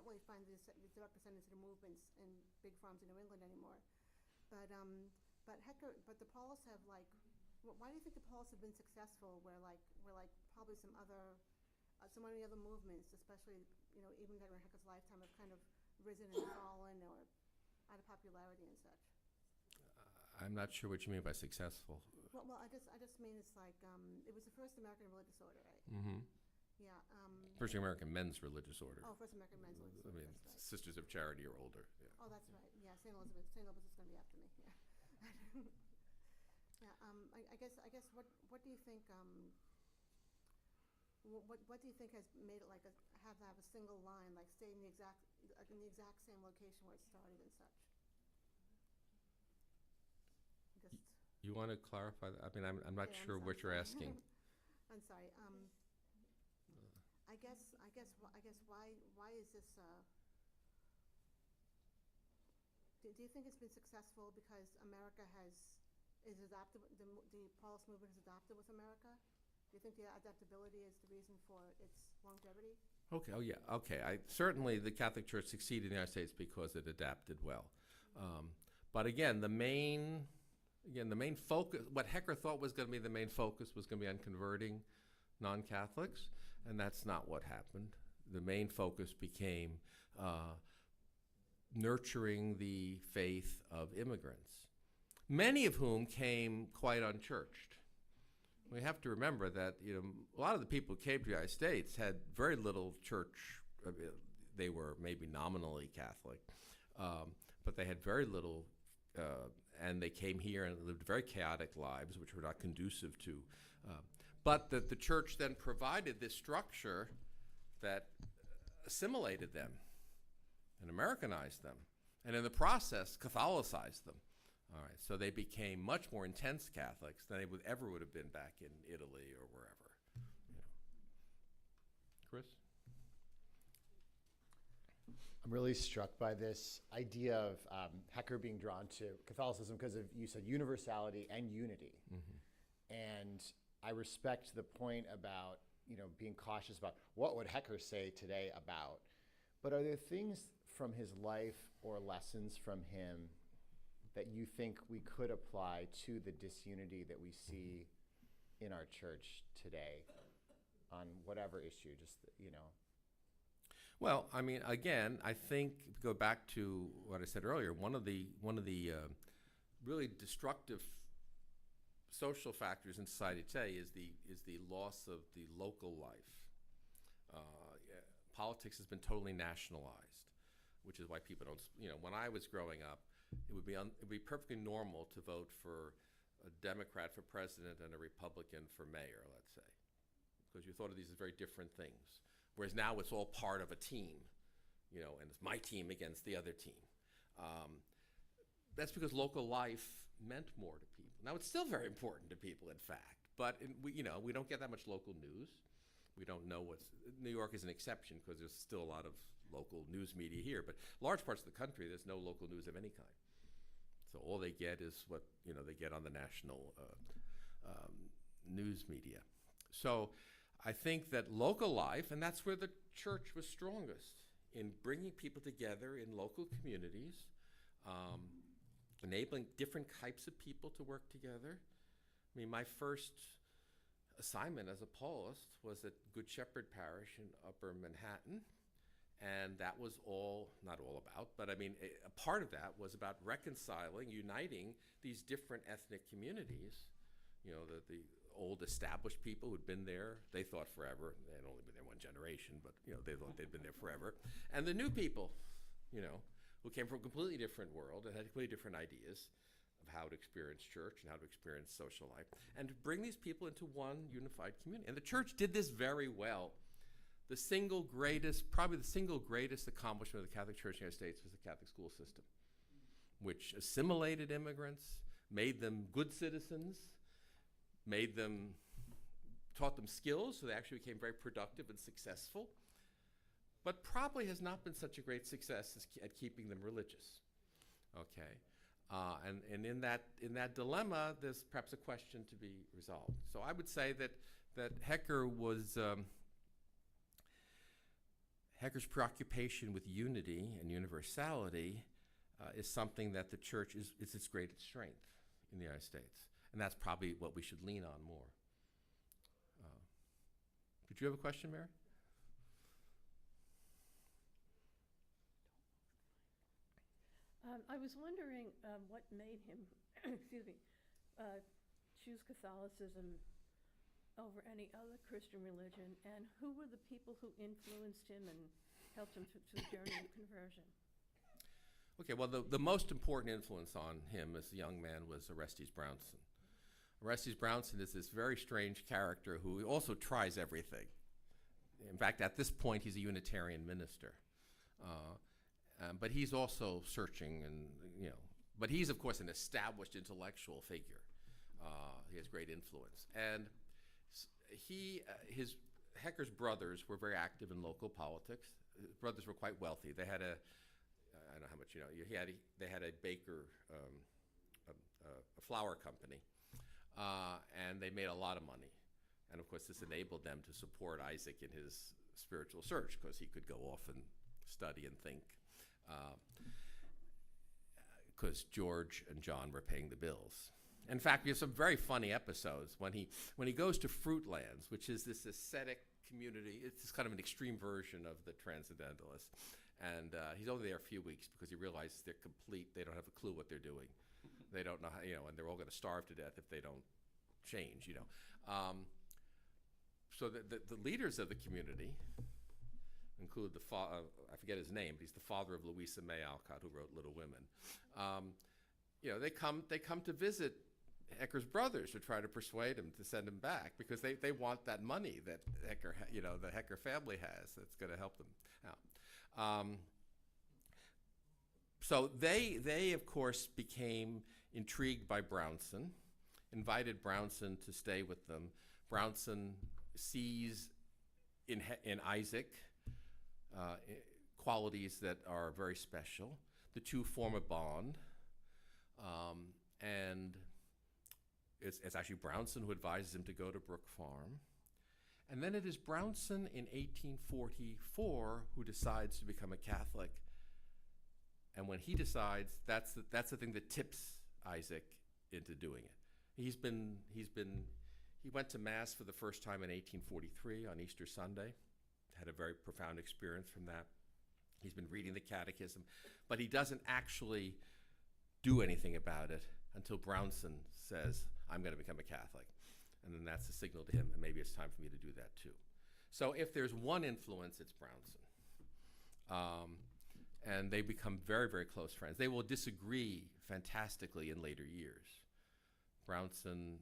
really find the direct descendants of the movements in big farms in New England anymore. But the Paulists have why do you think the Paulists have been successful? Where probably so many other movements, especially even during Hecker's lifetime, have kind of risen and fallen, or popularity and such? I'm not sure what you mean by successful. Well, I just mean it's like, it was the first American religious order, right? Mm-hmm. Yeah, First American men's religious order. oh, first American men's religious I order, mean, that's right. Sisters of Charity are older. Yeah. Oh, that's right, yeah, St. Elizabeth is gonna be after me, yeah. Yeah, I guess, what do you think, what do you think has made it like have to have a single line, like stay in the exact same location where it started and such? Just, You want to clarify that? I mean, I'm not yeah, sure I'm what you're sorry. asking. I'm sorry, I guess why is this, do you think it's been successful because America is adapted, the Paulist movement has adopted with America? Do you think the adaptability is the reason for its longevity? Okay. Oh, yeah. Okay. Certainly the Catholic Church succeeded in the United States because it adapted well. But again, the main focus, what Hecker thought was going to be the main focus, was going to be on converting non-Catholics, and that's not what happened. The main focus became nurturing the faith of immigrants, many of whom came quite unchurched. We have to remember that a lot of the people who came to the United States had very little church. They were maybe nominally Catholic, but they had very little, and they came here and lived very chaotic lives, which were not conducive to. But that the church then provided this structure that assimilated them and Americanized them, and in the process Catholicized them. All right, so they became much more intense Catholics than they would have been back in Italy or wherever. Chris? I'm really struck by this idea of Hecker being drawn to Catholicism because of, you said, universality and unity. Mm-hmm. And I respect the point about, being cautious about what would Hecker say today about. But are there things from his life or lessons from him that you think we could apply to the disunity that we see in our church today on whatever issue, Well, I mean, again, I think, go back to what I said earlier, one of the really destructive social factors in society today is the loss of the local life. Politics has been totally nationalized, which is why people don't, when I was growing up, it would be perfectly normal to vote for a Democrat for president and a Republican for mayor, let's say, because you thought of these as very different things. Whereas now it's all part of a team, and it's my team against the other team. That's because local life meant more to people. Now it's still very important to people, in fact, but we don't get that much local news. We don't know New York is an exception because there's still a lot of local news media here, but large parts of the country, there's no local news of any kind. So all they get is what they get on the national news media. So I think that local life, and that's where the church was strongest, in bringing people together in local communities, enabling different types of people to work together. I mean, my first assignment as a Paulist was at Good Shepherd Parish in Upper Manhattan. And that was not all about, but I mean, a part of that was about reconciling, uniting these different ethnic communities. The old established people who'd been there, they thought forever. They had only been there one generation, but they thought they'd been there forever. And the new people, who came from a completely different world and had completely different ideas of how to experience church and how to experience social life, and to bring these people into one unified community. And the church did this very well. Probably the single greatest accomplishment of the Catholic Church in the United States was the Catholic school system, which assimilated immigrants, made them good citizens, taught them skills, so they actually became very productive and successful, but probably has not been such a great success at keeping them religious. Okay, and in that dilemma, there's perhaps a question to be resolved. So I would say that Hecker was. Hecker's preoccupation with unity and universality is something that the church is its greatest strength in the United States. And that's probably what we should lean on more. Did you have a question, Mary? I was wondering what made him, excuse me, choose Catholicism over any other Christian religion, and who were the people who influenced him and helped him through the journey of conversion? Okay, well, the most important influence on him as a young man was Orestes Brownson. Orestes Brownson is this very strange character who also tries everything. In fact, at this point, he's a Unitarian minister. But he's also searching, and but he's, of course, an established intellectual figure. He has great influence. And Hecker's brothers were very active in local politics. His brothers were quite wealthy. They had I don't know how much you know. They had a baker, a flour company, and they made a lot of money. And of course, this enabled them to support Isaac in his spiritual search, because he could go off and study and think, because George and John were paying the bills. In fact, we have some very funny episodes when he goes to Fruitlands, which is this ascetic community. It's kind of an extreme version of the Transcendentalists. And he's only there a few weeks because he realizes they're complete. They don't have a clue what they're doing. They don't know how, and they're all going to starve to death if they don't change, So the leaders of the community include I forget his name, but he's the father of Louisa May Alcott, who wrote Little Women. They come to visit Hecker's brothers to try to persuade him to send him back, because they want that money that the Hecker family has that's going to help them out. So they of course became intrigued by Brownson, invited Brownson to stay with them. Brownson sees in Isaac qualities that are very special. The two form a bond, and it's actually Brownson who advises him to go to Brook Farm. And then it is Brownson in 1844 who decides to become a Catholic. And when he decides, that's the thing that tips Isaac into doing it. He went to Mass for the first time in 1843 on Easter Sunday, had a very profound experience from that. He's been reading the Catechism, but he doesn't actually do anything about it until Brownson says, I'm going to become a Catholic. And then that's a signal to him, and maybe it's time for me to do that too. So if there's one influence, it's Brownson. And they become very, very close friends. They will disagree fantastically in later years. Brownson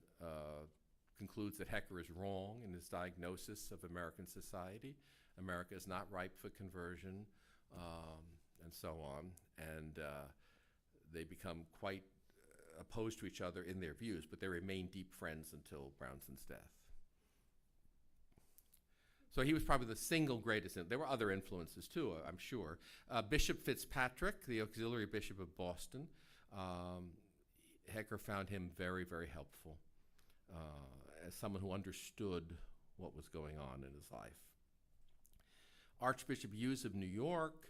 concludes that Hecker is wrong in his diagnosis of American society. America is not ripe for conversion, and so on. And they become quite opposed to each other in their views, but they remain deep friends until Brownson's death. So he was probably the single greatest. There were other influences too, I'm sure. Bishop Fitzpatrick, the auxiliary bishop of Boston, Hecker found him very, very helpful as someone who understood what was going on in his life. Archbishop Hughes of New York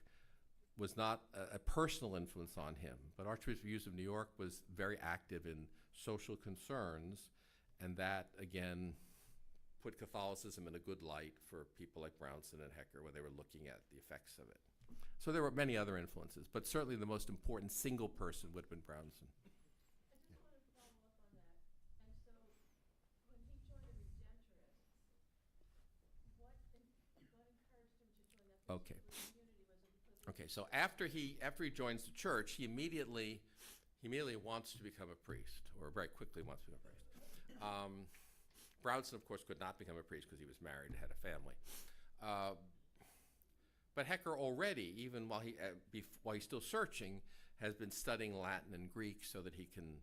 was not a personal influence on him, but Archbishop Hughes of New York was very active in social concerns, and that, again, put Catholicism in a good light for people like Brownson and Hecker when they were looking at the effects of it. So there were many other influences, but certainly the most important single person would have been Brownson. I just wanted to follow up on that. And so when he joined the Redemptorists, what encouraged him to join that Okay. particular community? Was it because Okay, so after he joins the church, he immediately wants to become a priest, or very quickly wants to become a priest. Brownson, of course, could not become a priest because he was married and had a family. But Hecker already, even while he's still searching, has been studying Latin and Greek so that he can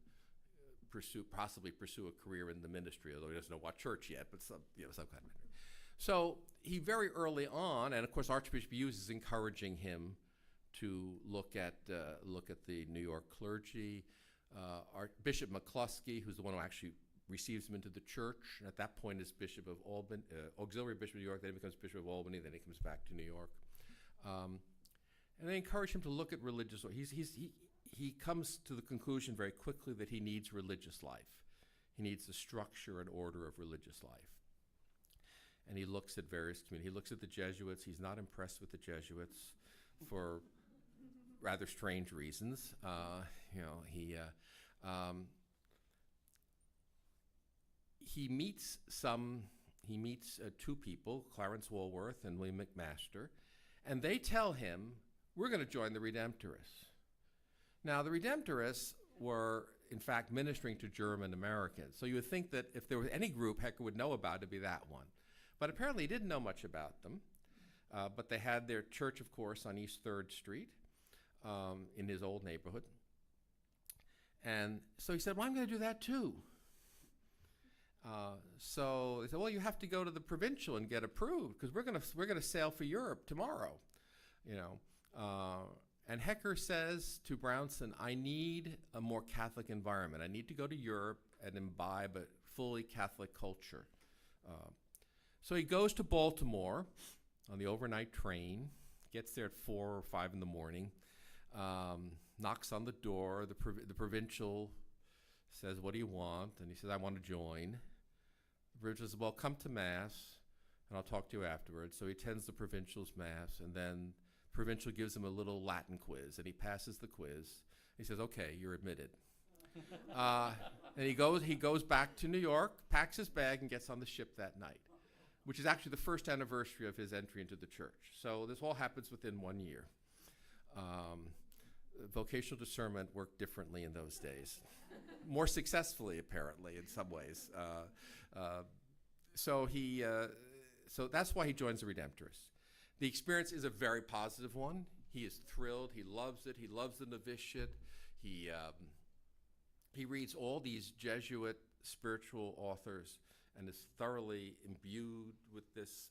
possibly pursue a career in the ministry, although he doesn't know what church yet, but some kind of ministry. So he very early on, and of course Archbishop Hughes is encouraging him to look at the New York clergy. Bishop McCluskey, who's the one who actually receives him into the church, and at that point is Bishop of Albany, auxiliary Bishop of New York, then he becomes Bishop of Albany, then he comes back to New York. And they encourage him to look at religious life. He comes to the conclusion very quickly that he needs religious life. He needs the structure and order of religious life. And he looks at various communities. He looks at the Jesuits. He's not impressed with the Jesuits for rather strange reasons. You know, he meets two people, Clarence Walworth and William McMaster, and they tell him, we're going to join the Redemptorists. Now, the Redemptorists were, in fact, ministering to German Americans. So you would think that if there was any group Hecker would know about, it'd be that one. But apparently he didn't know much about them. But they had their church, of course, on East 3rd Street in his old neighborhood. And so he said, well, I'm going to do that too. So they said, well, you have to go to the provincial and get approved because we're gonna sail for Europe tomorrow, you know. And Hecker says to Brownson, I need a more Catholic environment. I need to go to Europe and imbibe a fully Catholic culture. So he goes to Baltimore on the overnight train, gets there at 4 or 5 in the morning, knocks on the door. The provincial says, what do you want? And he says, I want to join. The provincial says, well, come to Mass, and I'll talk to you afterwards. So he attends the provincial's Mass, and then the provincial gives him a little Latin quiz, and he passes the quiz. He says, okay, you're admitted. And he goes back to New York, packs his bag, and gets on the ship that night, which is actually the first anniversary of his entry into the church. So this all happens within 1 year. Vocational discernment worked differently in those days. More successfully, apparently, in some ways. So that's why he joins the Redemptorists. The experience is a very positive one. He is thrilled. He loves it. He loves the novitiate. He reads all these Jesuit spiritual authors and is thoroughly imbued with this.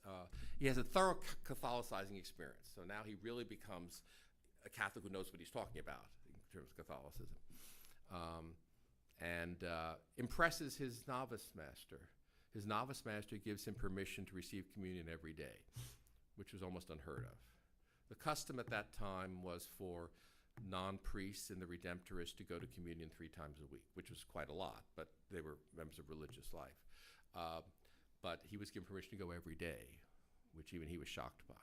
He has a thorough Catholicizing experience. So now he really becomes a Catholic who knows what he's talking about in terms of Catholicism. And impresses his novice master. His novice master gives him permission to receive communion every day, which was almost unheard of. The custom at that time was for non-priests in the Redemptorists to go to communion 3 times a week, which was quite a lot, but they were members of religious life. But he was given permission to go every day, which even he was shocked by.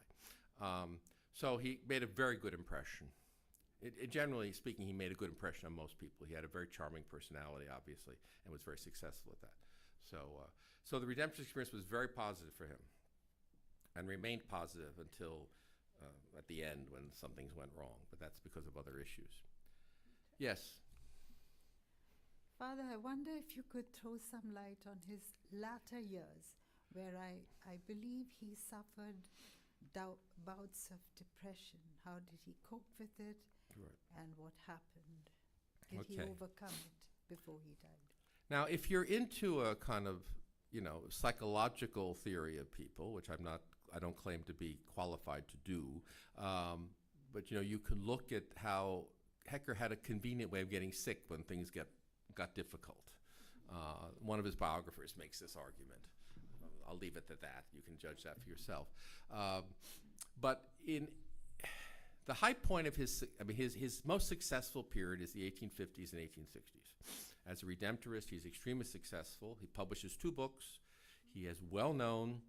So he made a very good impression. Generally speaking, he made a good impression on most people. He had a very charming personality, obviously, and was very successful at that. So the Redemptorist experience was very positive for him and remained positive until at the end when some things went wrong, but that's because of other issues. Yes? Father, I wonder if you could throw some light on his latter years, where I believe he suffered bouts of depression. How did he cope with it? Right. And what happened? Did he overcome it before he died? Now, if you're into a kind of, psychological theory of people, which I don't claim to be qualified to do, but you can look at how Hecker had a convenient way of getting sick when things got difficult. One of his biographers makes this argument. I'll leave it at that. You can judge that for yourself. But in the high point of his most successful period is the 1850s and 1860s. As a Redemptorist, he's extremely successful. He publishes 2 books. He is well known.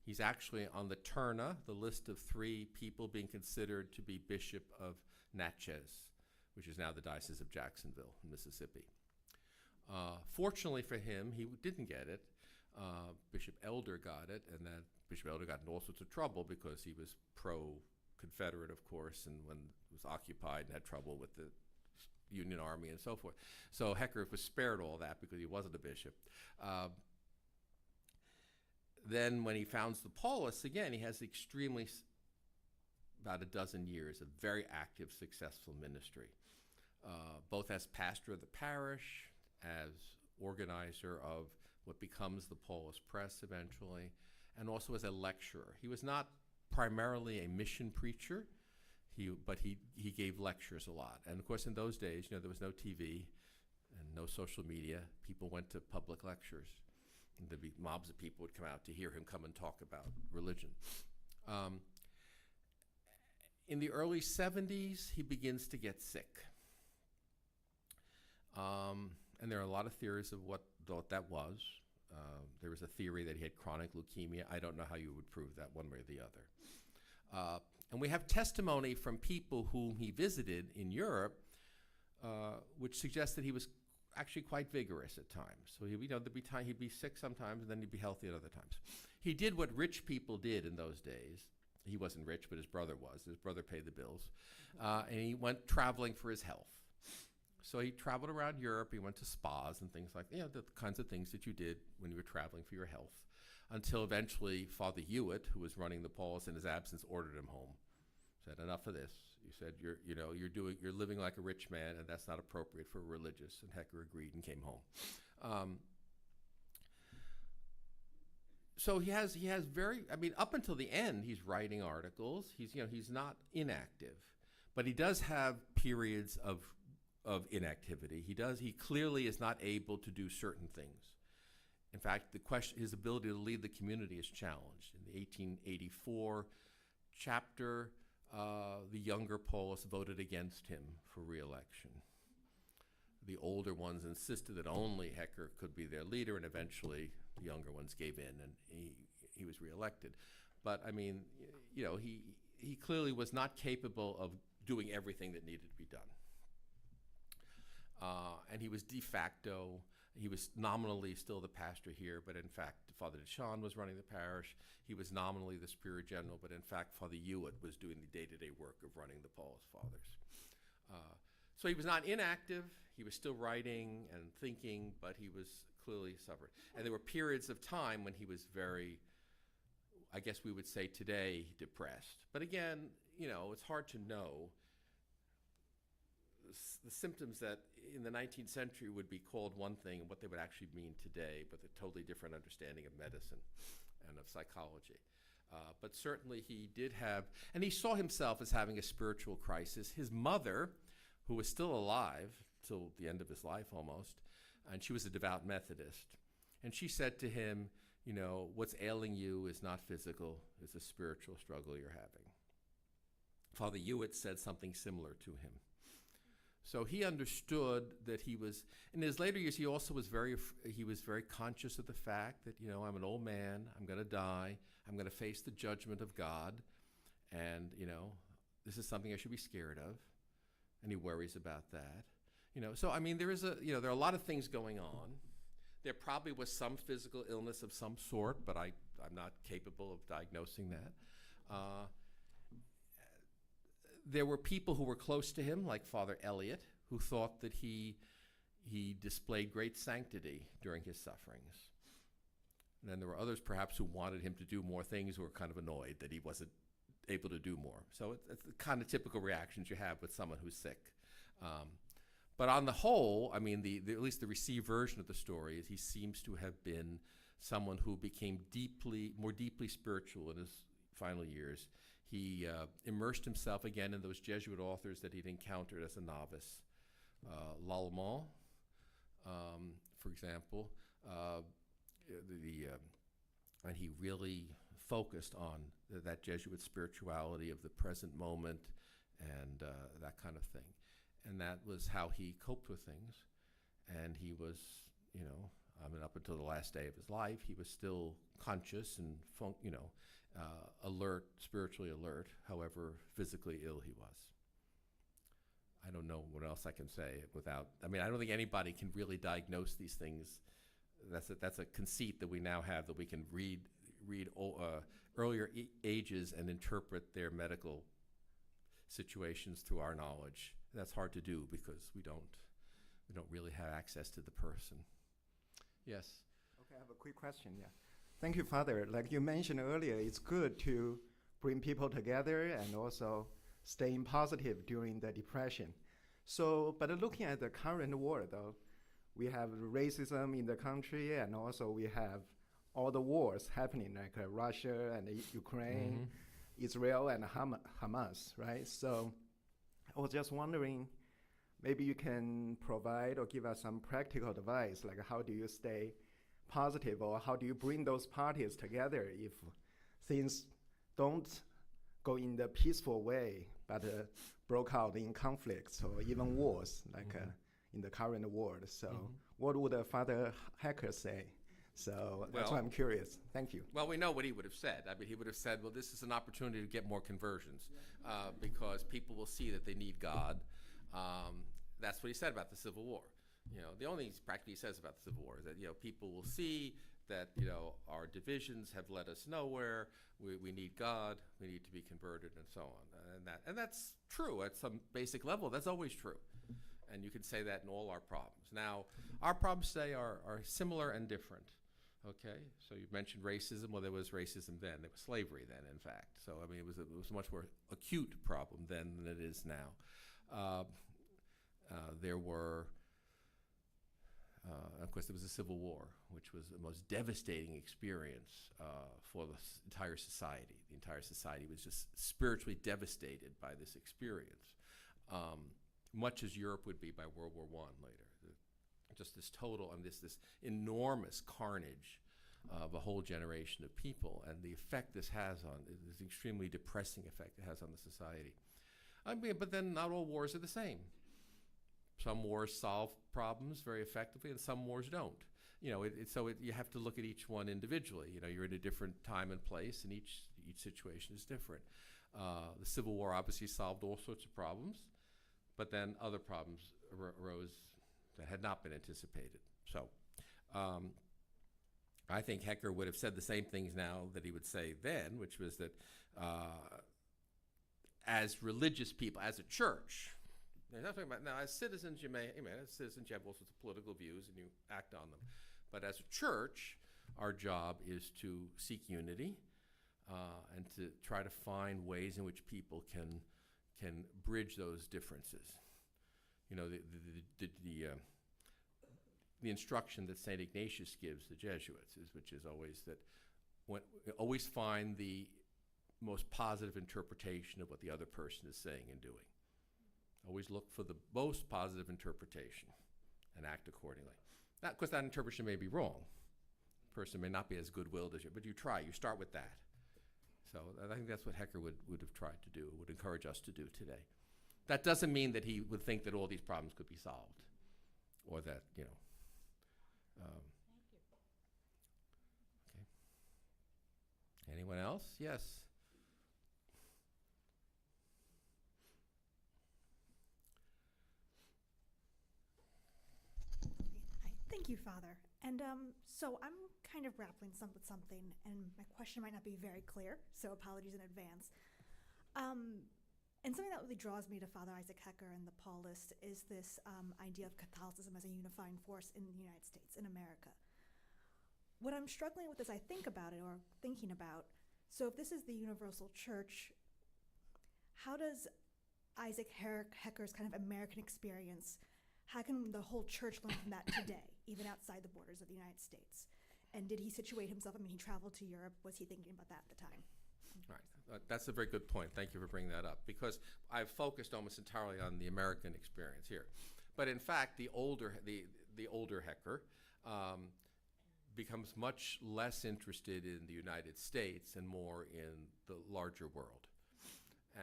He's actually on the Terna, the list of 3 people being considered to be Bishop of Natchez, which is now the Diocese of Jacksonville, Mississippi. Fortunately for him, he didn't get it. Bishop Elder got it, and then Bishop Elder got in all sorts of trouble because he was pro-Confederate, of course, and when it was occupied and had trouble with the Union Army and so forth. So Hecker was spared all that because he wasn't a bishop. Then when he founds the Paulists, again, he has about a dozen years of very active, successful ministry, both as pastor of the parish, as organizer of what becomes the Paulist Press eventually, and also as a lecturer. He was not primarily a mission preacher, but he gave lectures a lot. And of course, in those days, there was no TV and no social media. People went to public lectures. And there'd be mobs of people would come out to hear him come and talk about religion. In the early 70s, he begins to get sick. And there are a lot of theories of what that was. There was a theory that he had chronic leukemia. I don't know how you would prove that one way or the other. And we have testimony from people whom he visited in Europe, which suggests that he was actually quite vigorous at times. So there'd be time he'd be sick sometimes, and then he'd be healthy at other times. He did what rich people did in those days. He wasn't rich, but his brother was. His brother paid the bills. And he went traveling for his health. So he traveled around Europe. He went to spas and things like that, the kinds of things that you did when you were traveling for your health, until eventually Father Hewitt, who was running the Paulists in his absence, ordered him home. Said, enough of this. You said, you're living like a rich man, and that's not appropriate for a religious. And Hecker agreed and came home. So he has up until the end, he's writing articles. He's not inactive, but he does have periods of inactivity. He clearly is not able to do certain things. In fact, his ability to lead the community is challenged. In the 1884 chapter, the younger Paulists voted against him for re-election. The older ones insisted that only Hecker could be their leader, and eventually the younger ones gave in, and he was re-elected. But he clearly was not capable of doing everything that needed to be done. And he was de facto. He was nominally still the pastor here, but in fact, Father Deschamps was running the parish. He was nominally the superior general, but in fact, Father Hewitt was doing the day-to-day work of running the Paulist Fathers. So he was not inactive. He was still writing and thinking, but he was clearly suffering. And there were periods of time when he was very, I guess we would say today, depressed. But again, it's hard to know. The symptoms that in the 19th century would be called one thing and what they would actually mean today, but a totally different understanding of medicine and of psychology. But certainly he did have, and he saw himself as having a spiritual crisis. His mother, who was still alive till the end of his life almost, and she was a devout Methodist, and she said to him, what's ailing you is not physical, it's a spiritual struggle you're having. Father Hewitt said something similar to him. So he understood that he was, in his later years, he also was very conscious of the fact that, I'm an old man, I'm going to die, I'm going to face the judgment of God, and, this is something I should be scared of, and he worries about that. So, there are a lot of things going on. There probably was some physical illness of some sort, but I'm not capable of diagnosing that. There were people who were close to him, like Father Eliot, who thought that he displayed great sanctity during his sufferings. And then there were others perhaps who wanted him to do more things, who were kind of annoyed that he wasn't able to do more. So it's the kind of typical reactions you have with someone who's sick. But on the whole, at least the received version of the story is he seems to have been someone who became more deeply spiritual in his final years. He immersed himself again in those Jesuit authors that he'd encountered as a novice. L'Allemand, for example, and he really focused on that Jesuit spirituality of the present moment and that kind of thing. And that was how he coped with things. And he was, up until the last day of his life, he was still conscious and, alert, spiritually alert, however physically ill he was. I don't know what else I can say without, I don't think anybody can really diagnose these things. That's a conceit that we now have, that we can read earlier ages and interpret their medical situations through our knowledge. That's hard to do because we don't really have access to the person. Yes? Okay, I have a quick question, yeah. Thank you, Father. Like you mentioned earlier, it's good to bring people together and also staying positive during the depression. So, but looking at the current world, though, we have racism in the country, and also we have all the wars happening, like Russia and Ukraine, Israel and Hamas, right? So I was just wondering, maybe you can provide or give us some practical advice, like how do you stay positive, or how do you bring those parties together if things don't go in the peaceful way, but broke out in conflicts or even wars, like in the current world. So what would Father Hecker say So that's why Well- I'm curious. Thank you. Well, we know what he would have said. I mean, he would have said, well, this is an opportunity to get more conversions because people will see that they need God. That's what he said about the Civil War. You know, the only thing practically he says about the Civil War is that, you know, people will see that, you know, our divisions have led us nowhere. We need God. We need to be converted and so on. And that's true at some basic level. That's always true. And you can say that in all our problems. Now, our problems today are similar and different. Okay, so you mentioned racism. Well, there was racism then. There was slavery then, in fact. So, I mean, it was a much more acute problem then than it is now. There were, of course, there was a civil war, which was the most devastating experience for the entire society. The entire society was just spiritually devastated by this experience, much as Europe would be by World War I later. Just this total and this enormous carnage of a whole generation of people, and the effect this has on this extremely depressing effect it has on the society. I mean, but then not all wars are the same. Some wars solve problems very effectively, and some wars don't. You know, you have to look at each one individually. You know, you're in a different time and place, and each situation is different. The Civil War obviously solved all sorts of problems, but then other problems arose that had not been anticipated. So I think Hecker would have said the same things now that he would say then, which was that as religious people, as a church, they're not talking about, now as citizens you as citizens you have all sorts of political views and you act on them. But as a church, our job is to seek unity and to try to find ways in which people can bridge those differences. You know, the instruction that St. Ignatius gives the Jesuits which is always that always find the most positive interpretation of what the other person is saying and doing. Always look for the most positive interpretation and act accordingly. Now, of course, that interpretation may be wrong. The person may not be as good-willed as you, but you try. You start with that. So I think that's what Hecker would have tried to do, would encourage us to do today. That doesn't mean that he would think that all these problems could be solved, or that, you know. Thank you. Okay. Anyone else? Yes. Hi. Thank you, Father. And so I'm kind of grappling with something, and my question might not be very clear, so apologies in advance. And something that really draws me to Father Isaac Hecker and the Paulist is this idea of Catholicism as a unifying force in the United States, in America. What I'm struggling with as I think about it, or thinking about, so if this is the universal church, how does Isaac Hecker's kind of American experience, how can the whole church learn from that today, even outside the borders of the United States? And did he situate himself, I mean, he traveled to Europe, was he thinking about that at the time? Right. That's a very good point. Thank you for bringing that up, because I've focused almost entirely on the American experience here. But in fact, the older Hecker becomes much less interested in the United States and more in the larger world.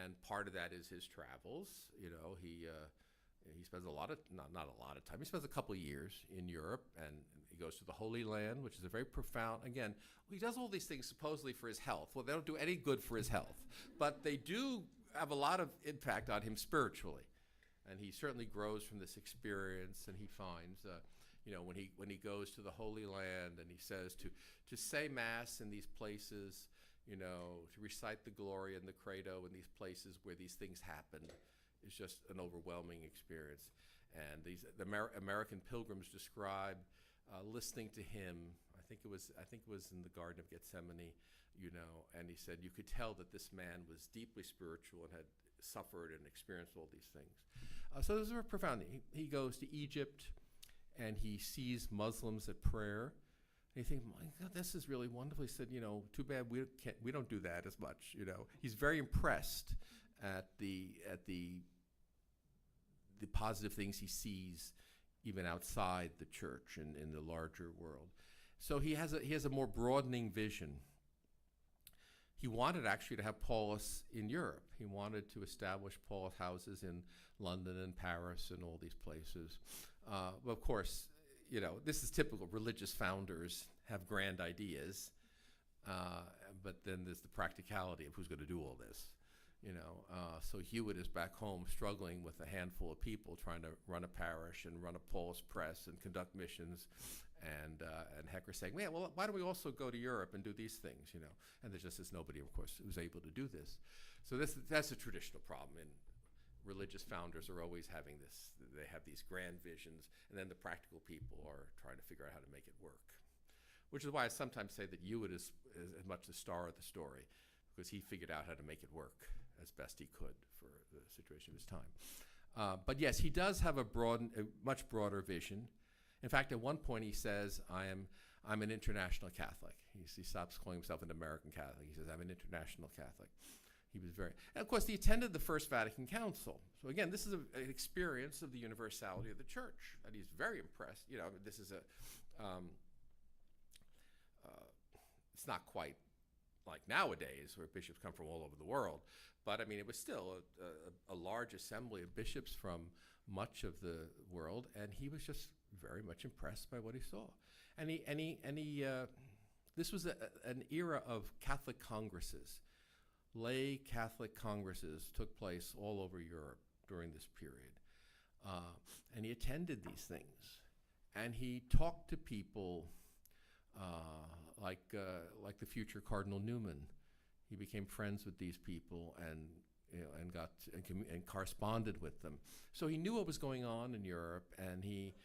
And part of that is his travels. You know, he spends a lot of, not a lot of time, he spends a couple of years in Europe, and he goes to the Holy Land, which is a very profound, again, he does all these things supposedly for his health. Well, they don't do any good for his health, but they do have a lot of impact on him spiritually. And he certainly grows from this experience, and he finds, you know, when he goes to the Holy Land and he says to say Mass in these places, you know, to recite the Gloria and the Credo in these places where these things happened, is just an overwhelming experience. And the American pilgrims describe listening to him. I think it was in the Garden of Gethsemane, you know, and he said you could tell that this man was deeply spiritual and had suffered and experienced all these things. So this is very profound. He goes to Egypt, and he sees Muslims at prayer. And you think, my God, this is really wonderful. He said, you know, too bad we don't do that as much. You know, he's very impressed at the positive things he sees even outside the church and in the larger world. So he has a more broadening vision. He wanted actually to have Paulists in Europe. He wanted to establish Paulist houses in London and Paris and all these places. But of course, you know, this is typical. Religious founders have grand ideas, but then there's the practicality of who's going to do all this. You know, so Hewitt is back home struggling with a handful of people trying to run a parish and run a Paulist press and conduct missions, and Hecker's saying, "Man, well, why don't we also go to Europe and do these things?" You know, and there just is nobody, of course, who's able to do this. So that's a traditional problem, and religious founders are always having this. They have these grand visions, and then the practical people are trying to figure out how to make it work. Which is why I sometimes say that Hewitt is as much the star of the story, because he figured out how to make it work as best he could for the situation of his time. But yes, he does have a much broader vision. In fact, at one point he says, I'm an international Catholic. He stops calling himself an American Catholic. He says, I'm an international Catholic. He was very, and of course he attended the First Vatican Council. So again, this is an experience of the universality of the church, and he's very impressed. You know, this is it's not quite like nowadays where bishops come from all over the world. But I mean, it was still a large assembly of bishops from much of the world, and he was just very much impressed by what he saw. And this was an era of Catholic congresses. Lay Catholic congresses took place all over Europe during this period. And he attended these things. And he talked to people like the future Cardinal Newman. He became friends with these people and corresponded with them. So he knew what was going on in Europe, and he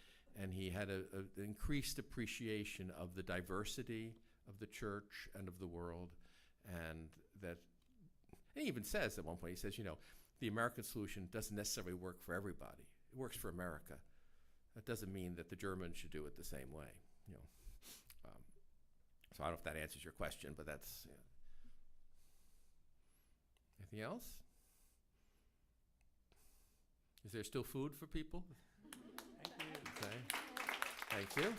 had an increased appreciation of the diversity of the church and of the world, and he even says at one point, he says, you know, the American solution doesn't necessarily work for everybody. It works for America. That doesn't mean that the Germans should do it the same way, you know. So I don't know if that answers your question, but that's, you know. Anything else? Is there still food for people? Okay. Thank you.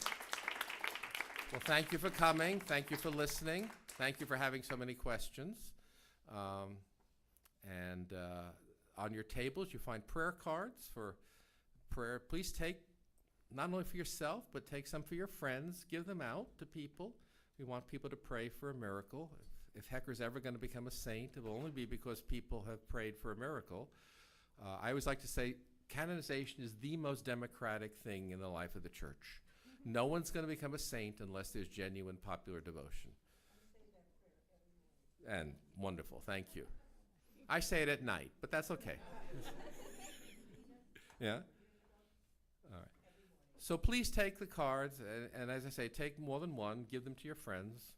Well, thank you for coming. Thank you for listening. Thank you for having so many questions. On your tables, you find prayer cards for prayer. Please take, not only for yourself, but take some for your friends. Give them out to people. We want people to pray for a miracle. If Hecker's ever going to become a saint, it will only be because people have prayed for a miracle. I always like to say canonization is the most democratic thing in the life of the church. No one's going to become a saint unless there's genuine popular devotion. And wonderful, thank you. I say it at night, but that's okay. Yeah? All right. So please take the cards, and as I say, take more than one, give them to your friends.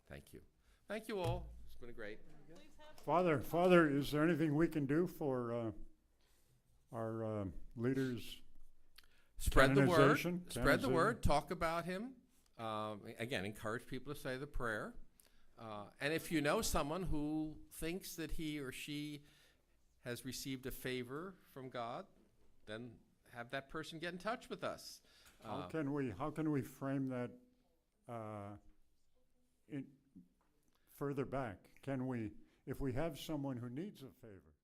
Thank you. Thank you all. It's been great. Father, is there anything we can do for our leaders? Spread the word. Canonization? Spread the word. Talk about him. Again, encourage people to say the prayer. And if you know someone who thinks that he or she has received a favor from God, then have that person get in touch with us. How can we frame that further back? Can we, if we have someone who needs a favor,